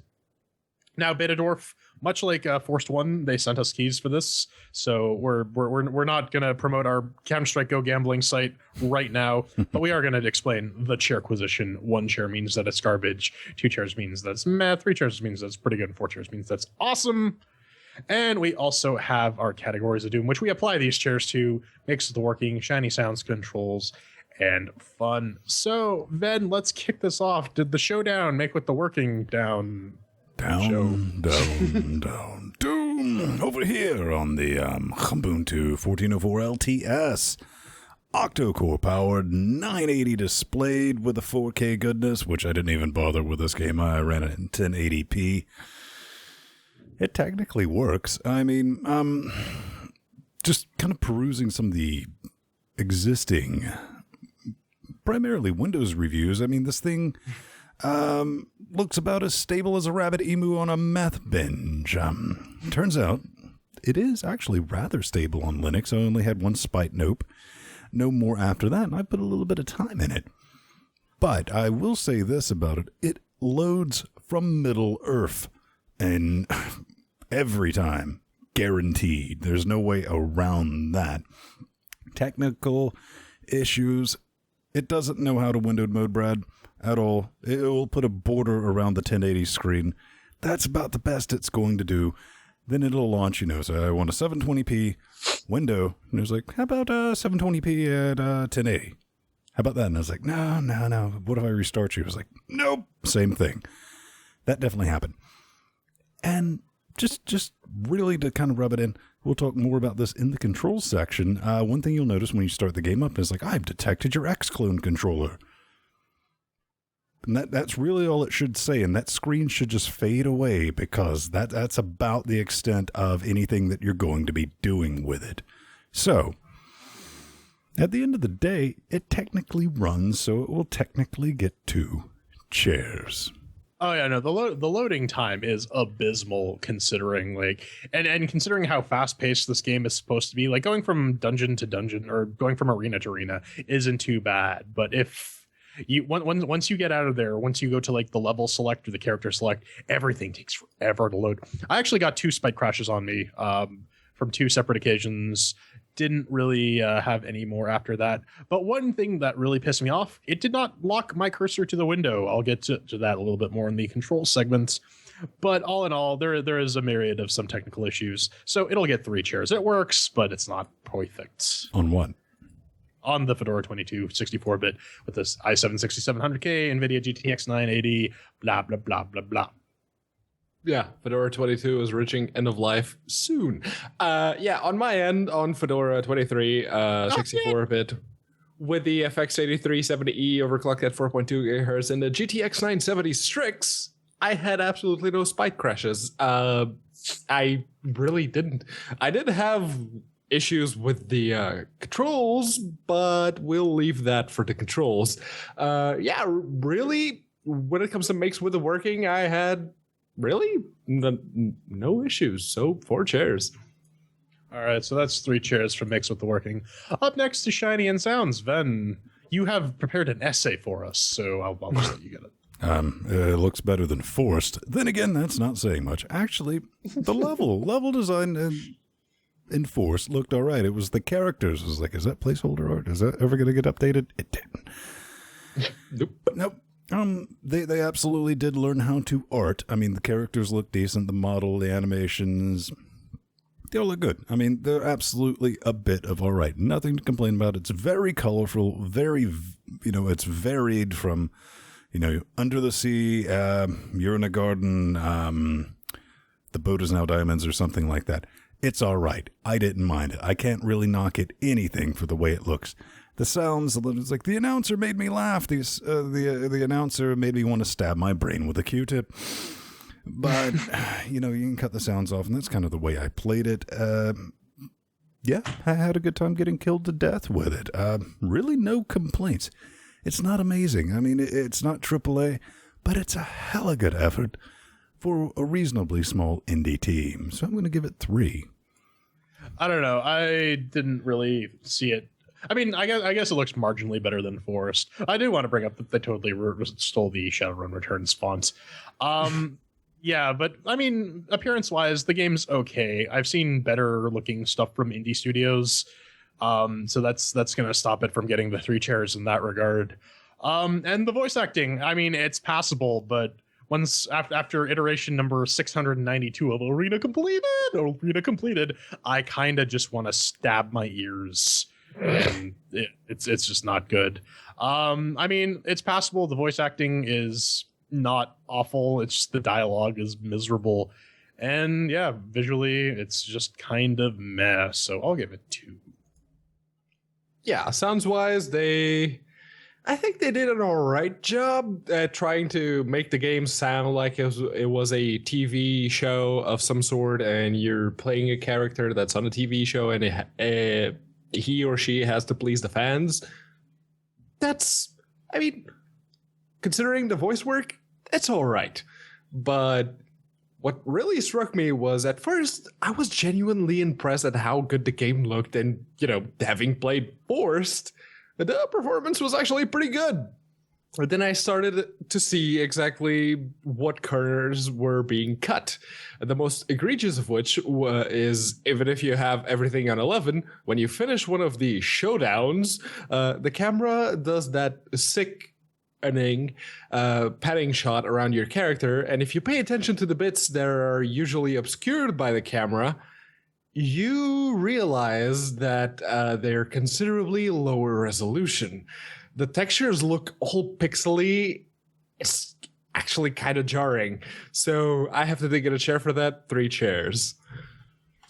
Now, Beta Dwarf, much like Forced 1, they sent us keys for this, so we're not going to promote our Counter-Strike Go gambling site right now, but we are going to explain the CHAIRQUISITION. 1 chair means that it's garbage, 2 chairs means that's meh, 3 chairs means that's pretty good, and 4 chairs means that's awesome. And we also have our categories of doom, which we apply these chairs to, makes the working, shiny sounds, controls, and fun. So, Ven, let's kick this off. Did the showdown make with the working down? Down. Doom. Over here on the Ubuntu 1404 LTS. Octo-core powered, 980 displayed with the 4K goodness, which I didn't even bother with this game. I ran it in 1080p. It technically works. I mean, just kind of perusing some of the existing, primarily Windows reviews. I mean, this thing looks about as stable as a rabbit emu on a meth binge. Turns out it is actually rather stable on Linux. I only had 1 spite nope. No more after that, and I put a little bit of time in it. But I will say this about it. It loads from Middle Earth. And every time. Guaranteed. There's no way around that. Technical issues. It doesn't know how to windowed mode, Brad. At all. It will put a border around the 1080 screen. That's about the best it's going to do. Then it'll launch, so I want a 720p window. And it was like, how about 720p at 1080? How about that? And I was like, no. What if I restart you? I was like, nope. Same thing. That definitely happened. And just really to kind of rub it in, we'll talk more about this in the controls section. One thing you'll notice when you start the game up is like, I've detected your X-Clone controller. And that's really all it should say, and that screen should just fade away because that's about the extent of anything that you're going to be doing with it. So, at the end of the day, it technically runs, so it will technically get 2 chairs. Oh yeah, no, the loading time is abysmal considering and considering how fast paced this game is supposed to be. Like going from dungeon to dungeon or going from arena to arena isn't too bad, but if you once you get out of there, once you go to like the level select or the character select, everything takes forever to load. I actually got 2 spike crashes on me from 2 separate occasions. Didn't really have any more after that. But one thing that really pissed me off, it did not lock my cursor to the window. I'll get to that a little bit more in the control segments. But all in all, there is a myriad of some technical issues. So it'll get 3 chairs. It works, but it's not perfect. On what? On the Fedora 22 64-bit with this i7 6700K, NVIDIA GTX 980, blah, blah, blah, blah, blah. Yeah, Fedora 22 is reaching end of life soon. Yeah, on my end, on Fedora 23, 64-bit, with the FX8370E overclocked at 4.2 GHz and the GTX 970 Strix, I had absolutely no spike crashes. I really didn't. I did have issues with the controls, but we'll leave that for the controls. Yeah, really, when it comes to makes with the working, I had really no issues. So 4 chairs. All right, so that's 3 chairs for mix with the working. Up next to Shiny and Sounds, Ven, you have prepared an essay for us, so I'll just let you get it. It looks better than Forced. Then again, that's not saying much. Actually, the level design in Forced looked all right. It was the characters. It was like, is that placeholder art? Is that ever going to get updated? It didn't. Nope. They absolutely did learn how to art. I mean, the characters look decent. The model, the animations, they all look good. I mean, they're absolutely a bit of all right. Nothing to complain about. It's very colorful, very, it's varied from, under the sea, you're in a garden, the boat is now diamonds or something like that. It's all right. I didn't mind it. I can't really knock it anything for the way it looks. The sounds, it's like the announcer made me laugh. The announcer made me want to stab my brain with a Q-tip. But, you can cut the sounds off, and that's kind of the way I played it. Yeah, I had a good time getting killed to death with it. Really no complaints. It's not amazing. I mean, it's not AAA, but it's a hella good effort for a reasonably small indie team. So I'm going to give it 3. I don't know. I didn't really see it. I mean, I guess it looks marginally better than Forest. I do want to bring up that they totally stole the Shadowrun Returns font. Yeah, but I mean, appearance-wise, the game's okay. I've seen better looking stuff from indie studios, so that's going to stop it from getting the 3 chairs in that regard. And the voice acting, I mean, it's passable, but once after iteration number 692 of Arena Completed, I kind of just want to stab my ears. And it's just not good. I mean, it's passable. The voice acting is not awful. It's just the dialogue is miserable. And yeah, visually, it's just kind of meh. So I'll give it 2. Yeah, sounds-wise, I think they did an all right job at trying to make the game sound like it was a TV show of some sort, and you're playing a character that's on a TV show, and he or she has to please the fans. I mean, considering the voice work, it's all right. But what really struck me was, at first, I was genuinely impressed at how good the game looked, and, having played Forced, the performance was actually pretty good. But then I started to see exactly what corners were being cut. The most egregious of which is, even if you have everything on 11, when you finish one of the showdowns, the camera does that sickening panning shot around your character. And if you pay attention to the bits that are usually obscured by the camera, you realize that they're considerably lower resolution. The textures look all pixely. It's actually kind of jarring. So I have to get a chair for that. 3 chairs.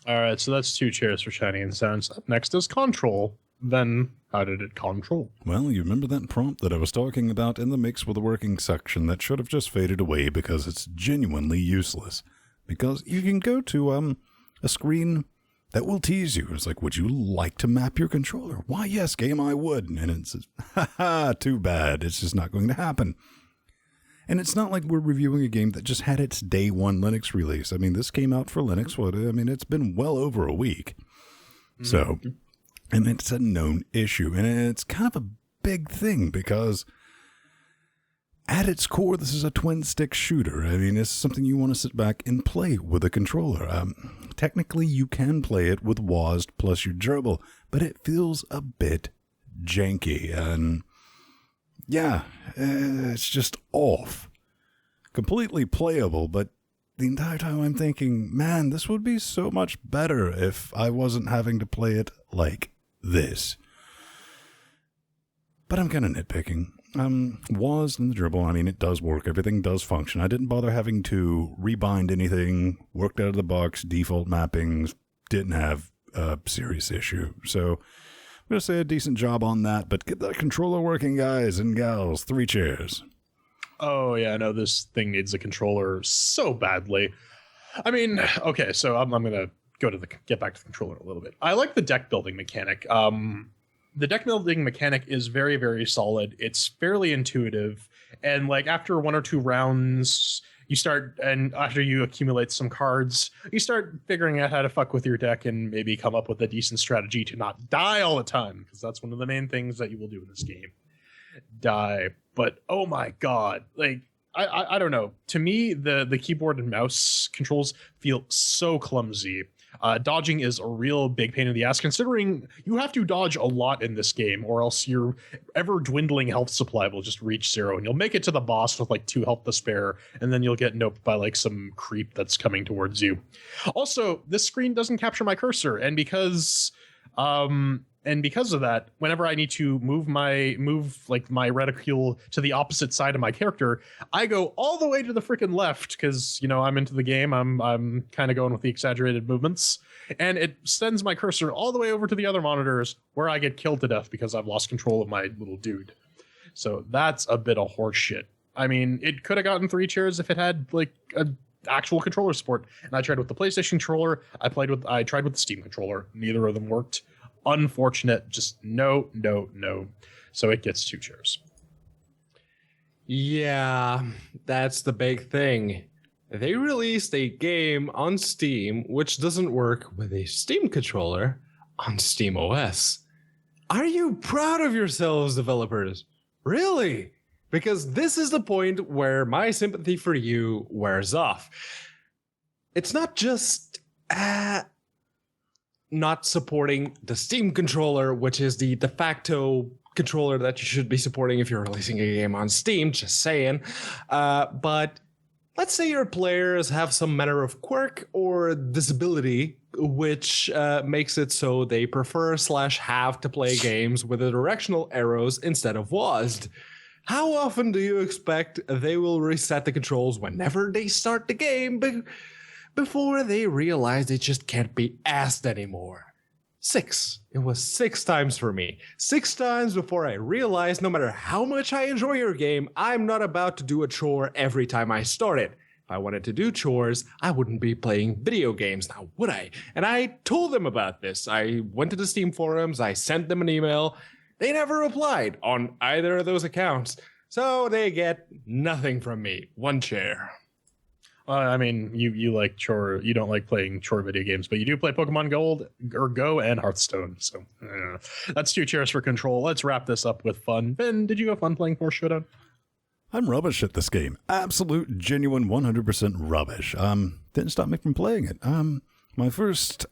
All right, so that's 2 chairs for Shiny and Sounds. Up next is Control. Then, how did it control? Well, you remember that prompt that I was talking about in the mix with the working section that should have just faded away because it's genuinely useless. Because you can go to a screen that will tease you. It's like, would you like to map your controller? Why, yes, game, I would. And it says, haha, too bad. It's just not going to happen. And it's not like we're reviewing a game that just had its day one Linux release. I mean, this came out for Linux. It's been well over a week. Mm-hmm. So, and it's a known issue. And it's kind of a big thing because at its core, this is a twin-stick shooter. I mean, it's something you want to sit back and play with a controller. Technically, you can play it with WASD plus your gerbil, but it feels a bit janky. And yeah, it's just off. Completely playable, but the entire time I'm thinking, man, this would be so much better if I wasn't having to play it like this. But I'm kind of nitpicking. WASD and the gerbil, I mean, it does work. Everything does function. I didn't bother having to rebind anything. Worked out of the box. Default mappings. Didn't have a serious issue. So I'm going to say a decent job on that. But get that controller working, guys and gals. 3 chairs. Oh, yeah, no, this thing needs a controller so badly. I mean, okay, so I'm going to get back to the controller a little bit. I like the deck building mechanic. The deck building mechanic is very, very solid. It's fairly intuitive. And like after 1 or 2 rounds, you start, and after you accumulate some cards, you start figuring out how to fuck with your deck and maybe come up with a decent strategy to not die all the time. Because that's one of the main things that you will do in this game. Die. But oh my God, like, I don't know. To me, the keyboard and mouse controls feel so clumsy. Dodging is a real big pain in the ass, considering you have to dodge a lot in this game, or else your ever dwindling health supply will just reach 0, and you'll make it to the boss with like 2 health to spare, and then you'll get noped by like some creep that's coming towards you. Also, this screen doesn't capture my cursor, and because of that, whenever I need to move my reticule to the opposite side of my character, I go all the way to the freaking left because, you know, I'm into the game. I'm kind of going with the exaggerated movements, and it sends my cursor all the way over to the other monitors where I get killed to death because I've lost control of my little dude. So that's a bit of horse shit. I mean, it could have gotten 3 chairs if it had like a actual controller support. And I tried with the PlayStation controller. I tried with the Steam controller. Neither of them worked. Unfortunate, just no. So it gets 2 chairs. Yeah, that's the big thing. They released a game on Steam which doesn't work with a Steam controller on Steam OS. Are you proud of yourselves, developers? Really? Because this is the point where my sympathy for you wears off. It's not just not supporting the Steam controller, which is the de facto controller that you should be supporting if you're releasing a game on Steam, just saying. But let's say your players have some manner of quirk or disability, which makes it so they prefer/have to play games with the directional arrows instead of WASD. How often do you expect they will reset the controls whenever they start the game before they realize they just can't be asked anymore? 6. It was 6 times for me. 6 times before I realized no matter how much I enjoy your game, I'm not about to do a chore every time I start it. If I wanted to do chores, I wouldn't be playing video games now, would I? And I told them about this. I went to the Steam forums, I sent them an email. They never replied on either of those accounts. So they get nothing from me. 1 chair. I mean, you like chore. You don't like playing chore video games, but you do play Pokemon Gold or Go and Hearthstone. So that's 2 chairs for control. Let's wrap this up with fun. Ben, did you have fun playing FORCED SHOWDOWN? I'm rubbish at this game. Absolute, genuine, 100% rubbish. Didn't stop me from playing it. My first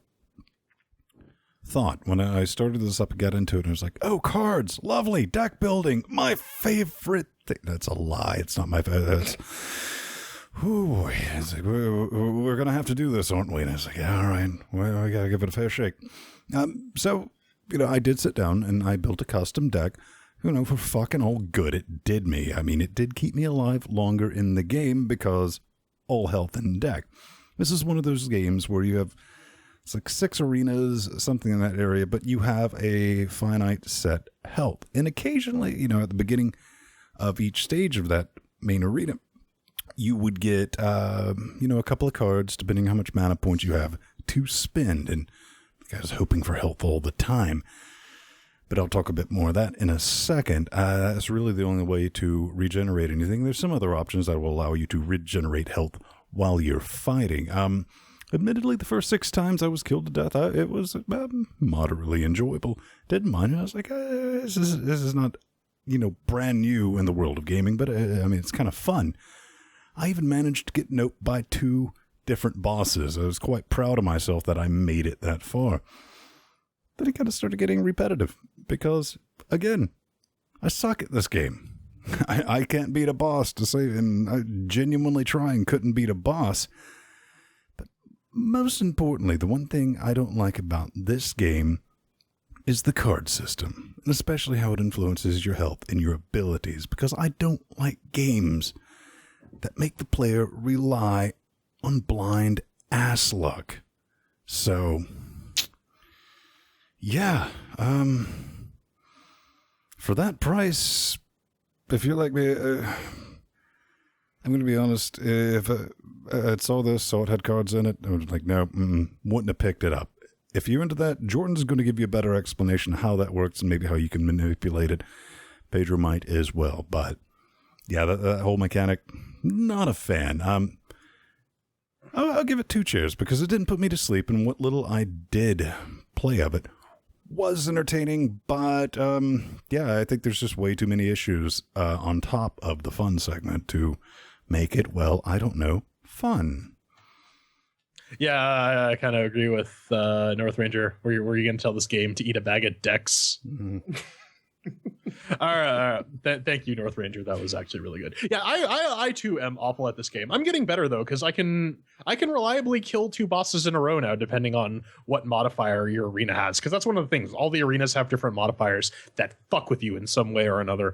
thought when I started this up and got into it, I was like, oh, cards, lovely, deck building, my favorite thing. That's a lie. It's not my favorite. Ooh, it's like, we're going to have to do this, aren't we? And I was like, yeah, all right, well, I got to give it a fair shake. So, I did sit down and I built a custom deck. For fucking all good, it did me. I mean, it did keep me alive longer in the game because all health in deck. This is one of those games where you have, it's like 6 arenas, something in that area, but you have a finite set health. And occasionally, at the beginning of each stage of that main arena, you would get, a couple of cards, depending how much mana points you have, to spend. And the guy's hoping for health all the time. but I'll talk a bit more of that in a second. That's really the only way to regenerate anything. There's some other options that will allow you to regenerate health while you're fighting. Admittedly, the first 6 times I was killed to death, it was moderately enjoyable. Didn't mind it. I was like, this is not, brand new in the world of gaming, but it's kind of fun. I even managed to get noped by 2 different bosses. I was quite proud of myself that I made it that far. Then it kind of started getting repetitive because, again, I suck at this game. I can't beat a boss to save, and I genuinely trying couldn't beat a boss. But most importantly, the one thing I don't like about this game is the card system, and especially how it influences your health and your abilities, because I don't like games that make the player rely on blind ass luck. So, yeah, for that price, if you're like me, I'm going to be honest, if I saw it had cards in it, I was like, no, wouldn't have picked it up. If you're into that, Jordan's going to give you a better explanation of how that works and maybe how you can manipulate it. Pedro might as well, but yeah, that whole mechanic, not a fan. I'll give it 2 cheers because it didn't put me to sleep, and what little I did play of it was entertaining, but yeah, I think there's just way too many issues on top of the fun segment to make it, well, I don't know, fun. Yeah, I kind of agree with North Ranger. Were you going to tell this game to eat a bag of decks? Mm-hmm. All right. Thank you, North Ranger. That was actually really good. Yeah, I too am awful at this game. I'm getting better though, because I can reliably kill 2 bosses in a row now, depending on what modifier your arena has. Because that's one of the things. All the arenas have different modifiers that fuck with you in some way or another.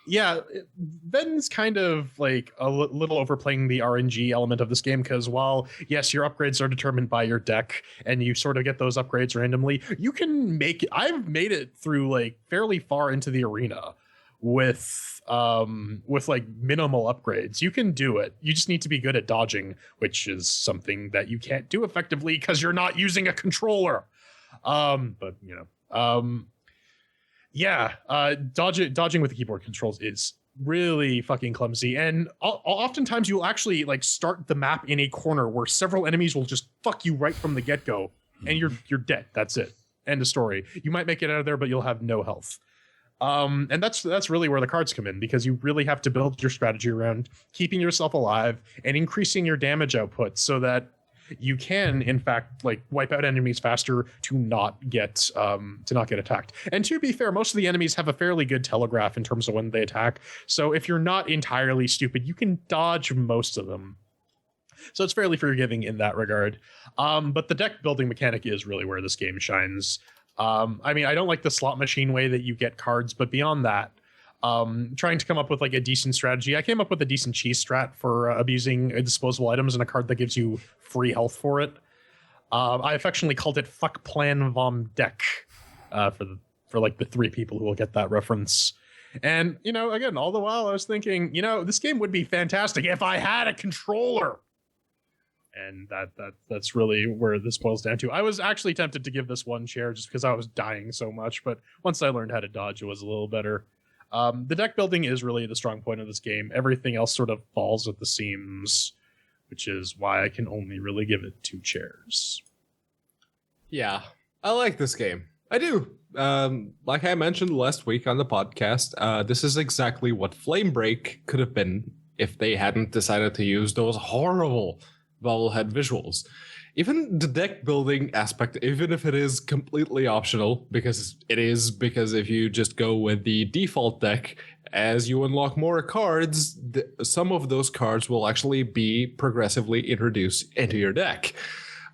Yeah, Ven's kind of like a little overplaying the RNG element of this game, because while, yes, your upgrades are determined by your deck and you sort of get those upgrades randomly, you can make it. I've made it through like fairly far into the arena with like minimal upgrades. You can do it. You just need to be good at dodging, which is something that you can't do effectively because you're not using a controller. Yeah, dodging with the keyboard controls is really fucking clumsy, and oftentimes you'll actually like start the map in a corner where several enemies will just fuck you right from the get-go, and you're dead. That's it. End of story. You might make it out of there, but you'll have no health. And that's really where the cards come in, because you really have to build your strategy around keeping yourself alive and increasing your damage output so that you can, in fact, like wipe out enemies faster to not get attacked. And to be fair, most of the enemies have a fairly good telegraph in terms of when they attack. So if you're not entirely stupid, you can dodge most of them. So it's fairly forgiving in that regard. But the deck building mechanic is really where this game shines. I mean, I don't like the slot machine way that you get cards, but beyond that, trying to come up with like a decent strategy. I came up with a decent cheese strat for abusing disposable items and a card that gives you free health for it. I affectionately called it Fuck Plan Vom Deck for like the 3 people who will get that reference. And, again, all the while I was thinking, this game would be fantastic if I had a controller. And that's really where this boils down to. I was actually tempted to give this 1 chair just because I was dying so much, but once I learned how to dodge, it was a little better. The deck building is really the strong point of this game. Everything else sort of falls at the seams, which is why I can only really give it 2 chairs. Yeah, I like this game. I do. Like I mentioned last week on the podcast, this is exactly what Flame Break could have been if they hadn't decided to use those horrible bobblehead visuals. Even the deck building aspect, even if it is completely optional, because if you just go with the default deck, as you unlock more cards, some of those cards will actually be progressively introduced into your deck.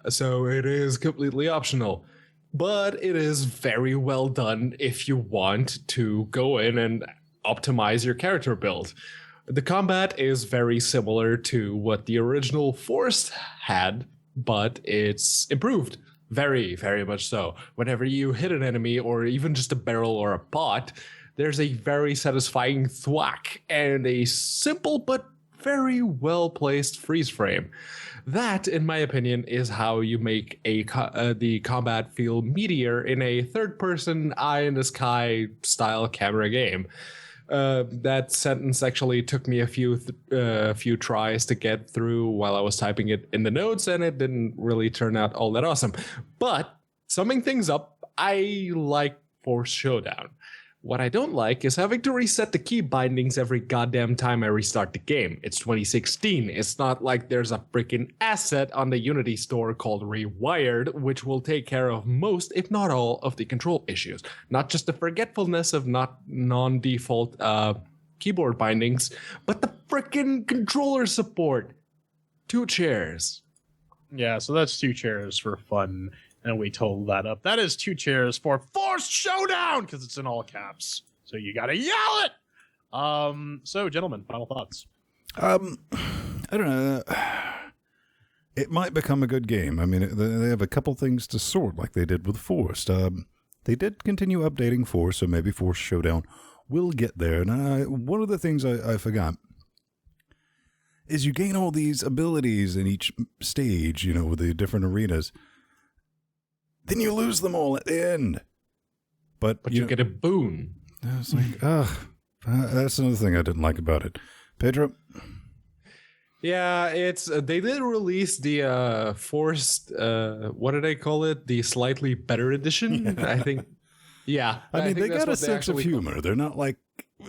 So it is completely optional. But it is very well done if you want to go in and optimize your character build. The combat is very similar to what the original Forced had, but it's improved. Very, very much so. Whenever you hit an enemy or even just a barrel or a pot, there's a very satisfying thwack and a simple but very well-placed freeze frame. That, in my opinion, is how you make the combat feel meatier in a third-person eye-in-the-sky style camera game. That sentence actually took me a few tries to get through while I was typing it in the notes, and it didn't really turn out all that awesome. But, summing things up, I like Forced Showdown. What I don't like is having to reset the key bindings every goddamn time I restart the game. It's 2016. It's not like there's a freaking asset on the Unity store called Rewired, which will take care of most, if not all, of the control issues. Not just the forgetfulness of non-default keyboard bindings, but the freaking controller support. 2 chairs. Yeah, so that's 2 chairs for fun. And we totaled that up. That is 2 chairs for Forced Showdown, because it's in all caps. So you gotta yell it! So, gentlemen, final thoughts. I don't know. It might become a good game. I mean, they have a couple things to sort, like they did with Forced. They did continue updating Forced, so maybe Forced Showdown will get there. And one of the things I forgot is you gain all these abilities in each stage, with the different arenas. Then you lose them all at the end. But you get a boon. I was like, that's another thing I didn't like about it. Pedro? Yeah, they did release the Forced, what did they call it? The slightly better edition, I think. Yeah. I mean, they got a sense of humor. They're not like,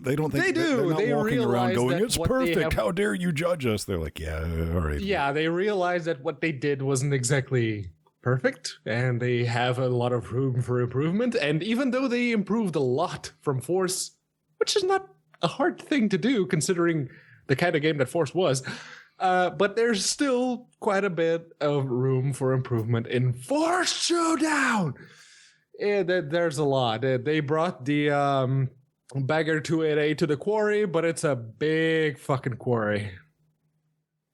they don't think they're not walking around going, it's perfect. How dare you judge us? They're like, yeah, all right. Yeah, they realized that what they did wasn't exactly perfect, and they have a lot of room for improvement. And even though they improved a lot from Force, which is not a hard thing to do considering the kind of game that Force was, but there's still quite a bit of room for improvement in Forced Showdown. There's a lot. They brought the Bagger 288 to the quarry, but it's a big fucking quarry.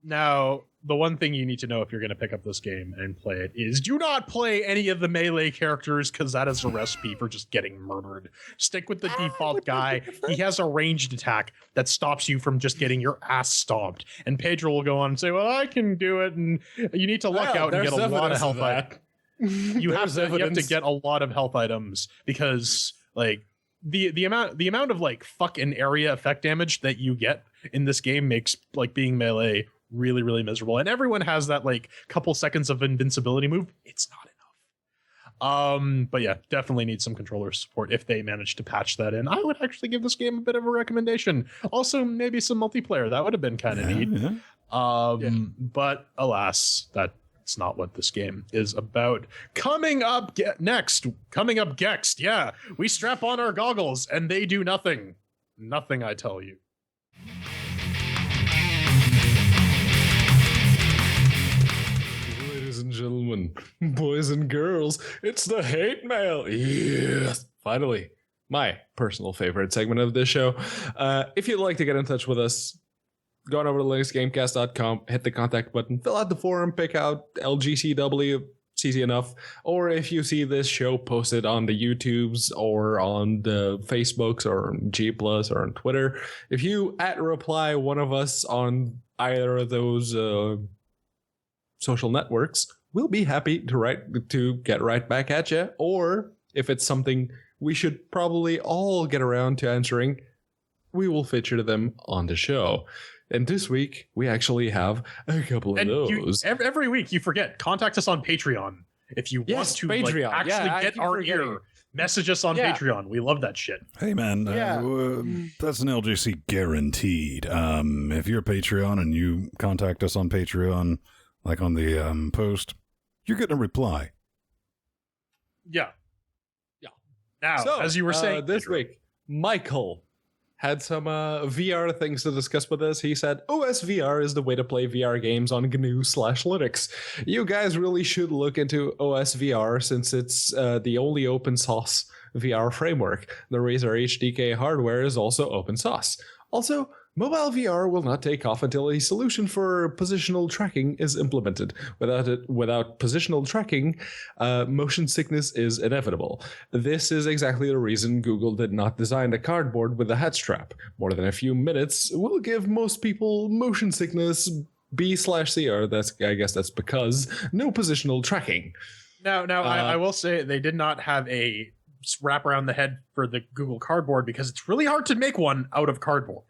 Now, the one thing you need to know if you're going to pick up this game and play it is do not play any of the melee characters, because that is a recipe for just getting murdered. Stick with the default guy. He has a ranged attack that stops you from just getting your ass stomped. And Pedro will go on and say, well, I can do it. And you need to luck out and get a lot of health items. You have to get a lot of health items, because like the amount of like fucking area effect damage that you get in this game makes like being melee really, really miserable. And everyone has that like couple seconds of invincibility move. It's not enough. But yeah, definitely need some controller support if they manage to patch that in. I would actually give this game a bit of a recommendation. Also, maybe some multiplayer. That would have been kind of neat. Yeah. But alas, that's not what this game is about. Coming up next, yeah, we strap on our goggles and they do nothing. Nothing, I tell you. Ladies and gentlemen, boys and girls, it's the hate mail. Yes, finally, my personal favorite segment of this show. If you'd like to get in touch with us, go on over to LinuxGameCast.com, hit the contact button, fill out the forum, pick out LGCW. It's easy enough. Or if you see this show posted on the YouTubes or on the Facebooks or on G Plus or on Twitter, if you reply one of us on either of those social networks, we'll be happy to get right back at you. Or if it's something we should probably all get around to answering, we will feature them on the show. And this week, we actually have a couple of those. Every week, you forget, contact us on Patreon. If you want to actually get our ear, message us on Patreon. We love that shit. Hey, man, that's an LGC guaranteed. If you're a Patreon and you contact us on Patreon, like on the post, you're getting a reply. Yeah. Now, so, as you were saying, this week, Michael had some VR things to discuss with us. He said, OS VR is the way to play VR games on GNU/Linux. You guys really should look into OS VR, since it's the only open source VR framework. The Razer HDK hardware is also open source. Also, Mobile VR will not take off until a solution for positional tracking is implemented. Without positional tracking, motion sickness is inevitable. This is exactly the reason Google did not design a cardboard with a head strap. More than a few minutes will give most people motion sickness B/C, or I guess that's because no positional tracking. Now, I will say they did not have a wrap around the head for the Google Cardboard because it's really hard to make one out of cardboard.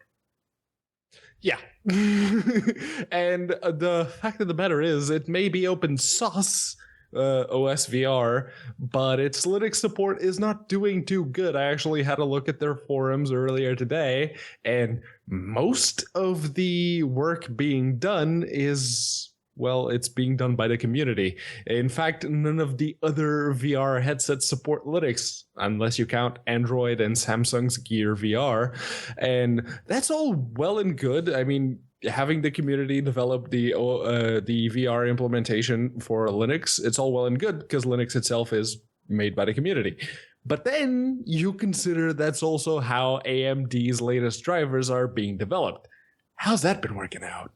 Yeah. And the fact of the matter is, it may be open source OS VR, but its Linux support is not doing too good. I actually had a look at their forums earlier today, and most of the work being done is, well, it's being done by the community. In fact, none of the other VR headsets support Linux, unless you count Android and Samsung's Gear VR. And that's all well and good. I mean, having the community develop the VR implementation for Linux, it's all well and good because Linux itself is made by the community. But then you consider that's also how AMD's latest drivers are being developed. How's that been working out?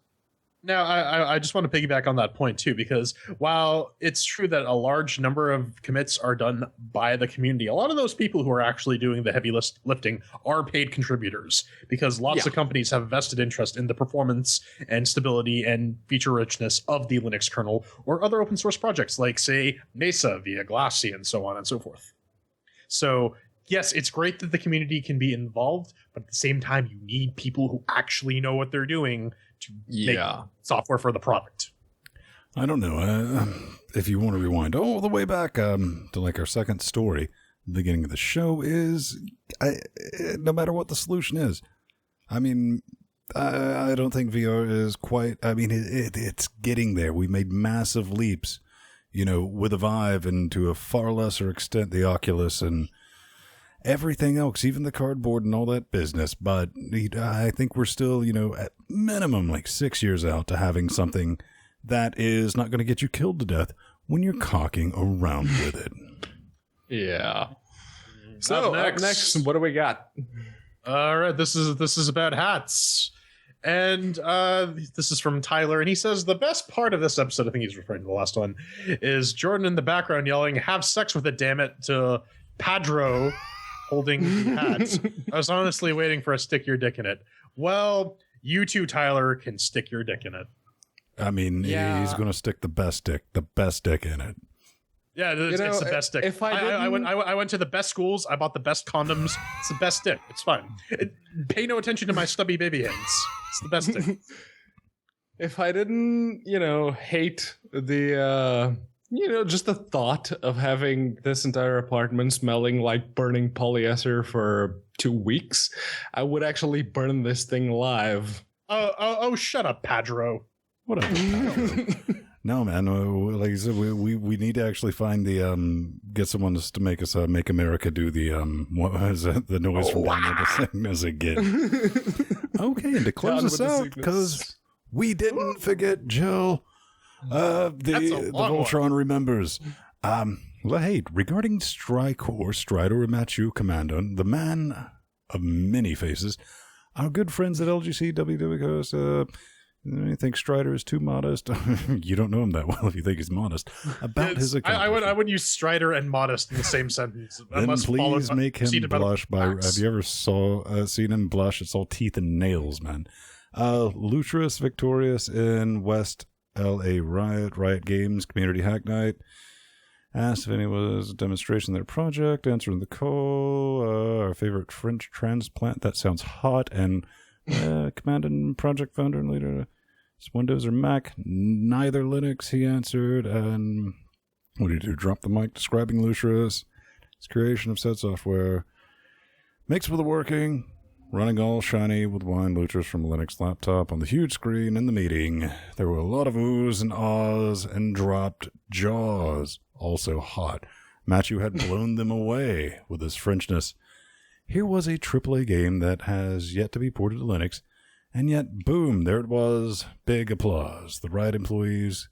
Now, I just want to piggyback on that point, too, because while it's true that a large number of commits are done by the community, a lot of those people who are actually doing the heavy lifting are paid contributors, because lots of companies have vested interest in the performance and stability and feature richness of the Linux kernel or other open source projects like, say, Mesa via Glassy and so on and so forth. So, yes, it's great that the community can be involved, but at the same time, you need people who actually know what they're doing to make software for the product. I don't know. If you want to rewind all the way back to like our second story, the beginning of the show is, no matter what the solution is, I mean, I don't think VR is quite, I mean, it's getting there. We made massive leaps, you know, with the Vive, and to a far lesser extent, the Oculus and everything else, even the cardboard and all that business. But I think we're still, you know, at minimum like 6 years out to having something that is not going to get you killed to death when you're cocking around with it. Yeah. So next, what do we got? All right, this is about hats. And this is from Tyler, and he says, the best part of this episode, I think he's referring to the last one, is Jordan in the background yelling, "Have sex with it, damn it," to Padro holding the hat. I was honestly waiting for a stick your dick in it. Well, you too, Tyler, can stick your dick in it. I mean, he's going to stick the best dick in it. Yeah, it's the best dick. I went to the best schools. I bought the best condoms. It's the best dick. It's fine. Pay no attention to my stubby baby hands. It's the best dick. If I didn't, hate the... just the thought of having this entire apartment smelling like burning polyester for 2 weeks, I would actually burn this thing live. Oh, shut up, Padro. Whatever. No, man. Like I said, we need to actually find the get someone to make us Make America do the what was it? The noise from down there to sing us again. Okay, and to close us out, because we didn't forget Joe. The Voltron remembers. Well, hey, regarding Strider Machu Commando, the man of many faces, our good friends at LGC WWCOS, you think Strider is too modest? You don't know him that well if you think he's modest. About his account. I would use Strider and modest in the same sentence. Then please make him blush by... Have you ever seen him blush? It's all teeth and nails, man. Lutris Victorious in West LA Riot Games Community Hack Night. Asked if any was a demonstration of their project. Answering the call. Our favorite French transplant. That sounds hot. And command and project founder and leader. It's Windows or Mac. Neither Linux, he answered. And what did he do? Drop the mic describing Lutris. His creation of said software. Makes with the working. Running all shiny with wine Lutris from a Linux laptop on the huge screen in the meeting. There were a lot of oohs and ahs and dropped jaws. Also hot. Machu had blown them away with his Frenchness. Here was a AAA game that has yet to be ported to Linux, and yet, boom, there it was. Big applause. The Riot employees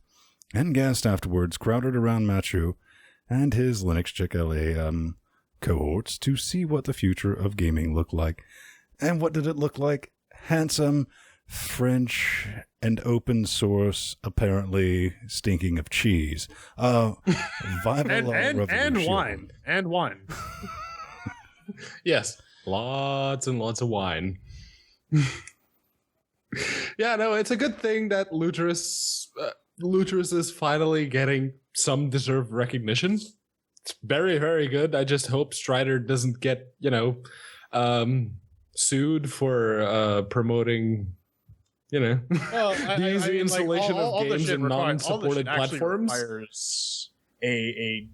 and guests afterwards crowded around Machu and his Linux Chick LA cohorts to see what the future of gaming looked like. And what did it look like? handsome, French, and open source, apparently stinking of cheese. And wine. Yes, lots and lots of wine. Yeah, no, it's a good thing that Lutris is finally getting some deserved recognition. It's very, very good. I just hope Strider doesn't get, sued for promoting, the easy installation of games in non-supported platforms. Requires a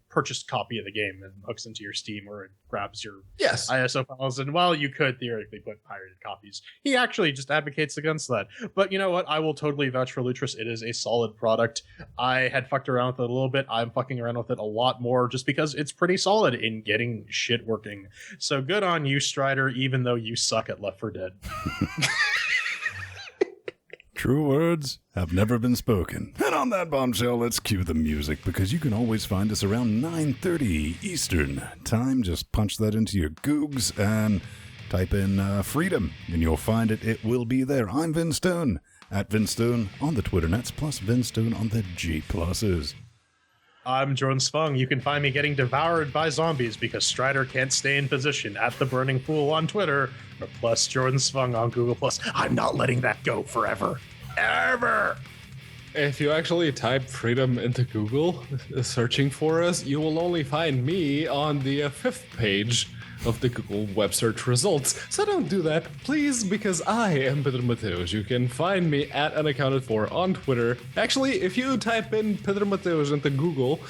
purchased copy of the game and hooks into your Steam, or it grabs your ISO files. And while you could theoretically put pirated copies, he actually just advocates against that. But you know what? I will totally vouch for Lutris. It is a solid product. I had fucked around with it a little bit. I'm fucking around with it a lot more just because it's pretty solid in getting shit working. So good on you, Strider, even though you suck at Left 4 Dead. True words have never been spoken. And on that bombshell, let's cue the music, because you can always find us around 9:30 Eastern time. Just punch that into your Googs and type in freedom, and you'll find it. It will be there. I'm Vin Stone, at Vin Stone on the Twitter nets, plus Vin Stone on the G pluses. I'm Jordan Svung. You can find me getting devoured by zombies because Strider can't stay in position at the Burning Pool on Twitter, or plus Jordan Svung on Google+. I'm not letting that go forever. Ever! If you actually type freedom into Google, searching for us, you will only find me on the 5th page of the Google web search results. So don't do that, please, because I am Pedro Mateos. You can find me at Unaccounted For on Twitter. Actually, if you type in Pedro Mateos into Google,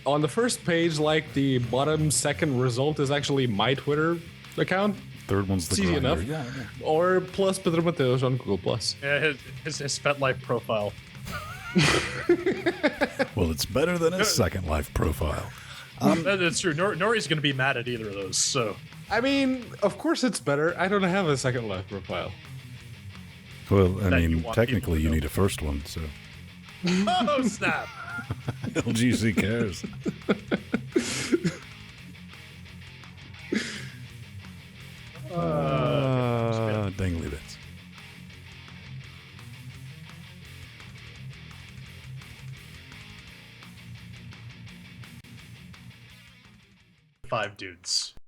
on the first page, the bottom second result is actually my Twitter account. Third one's the easy enough. Yeah. Or plus Pedro Mateos on Google+. Yeah, his FetLife profile. Well, it's better than his Second Life profile. That's true. Nori's going to be mad at either of those. So, I mean, of course it's better. I don't have a Second Life profile. Well, technically you need a first one, so. Oh, snap! LGC cares. Dangly bits. Five dudes.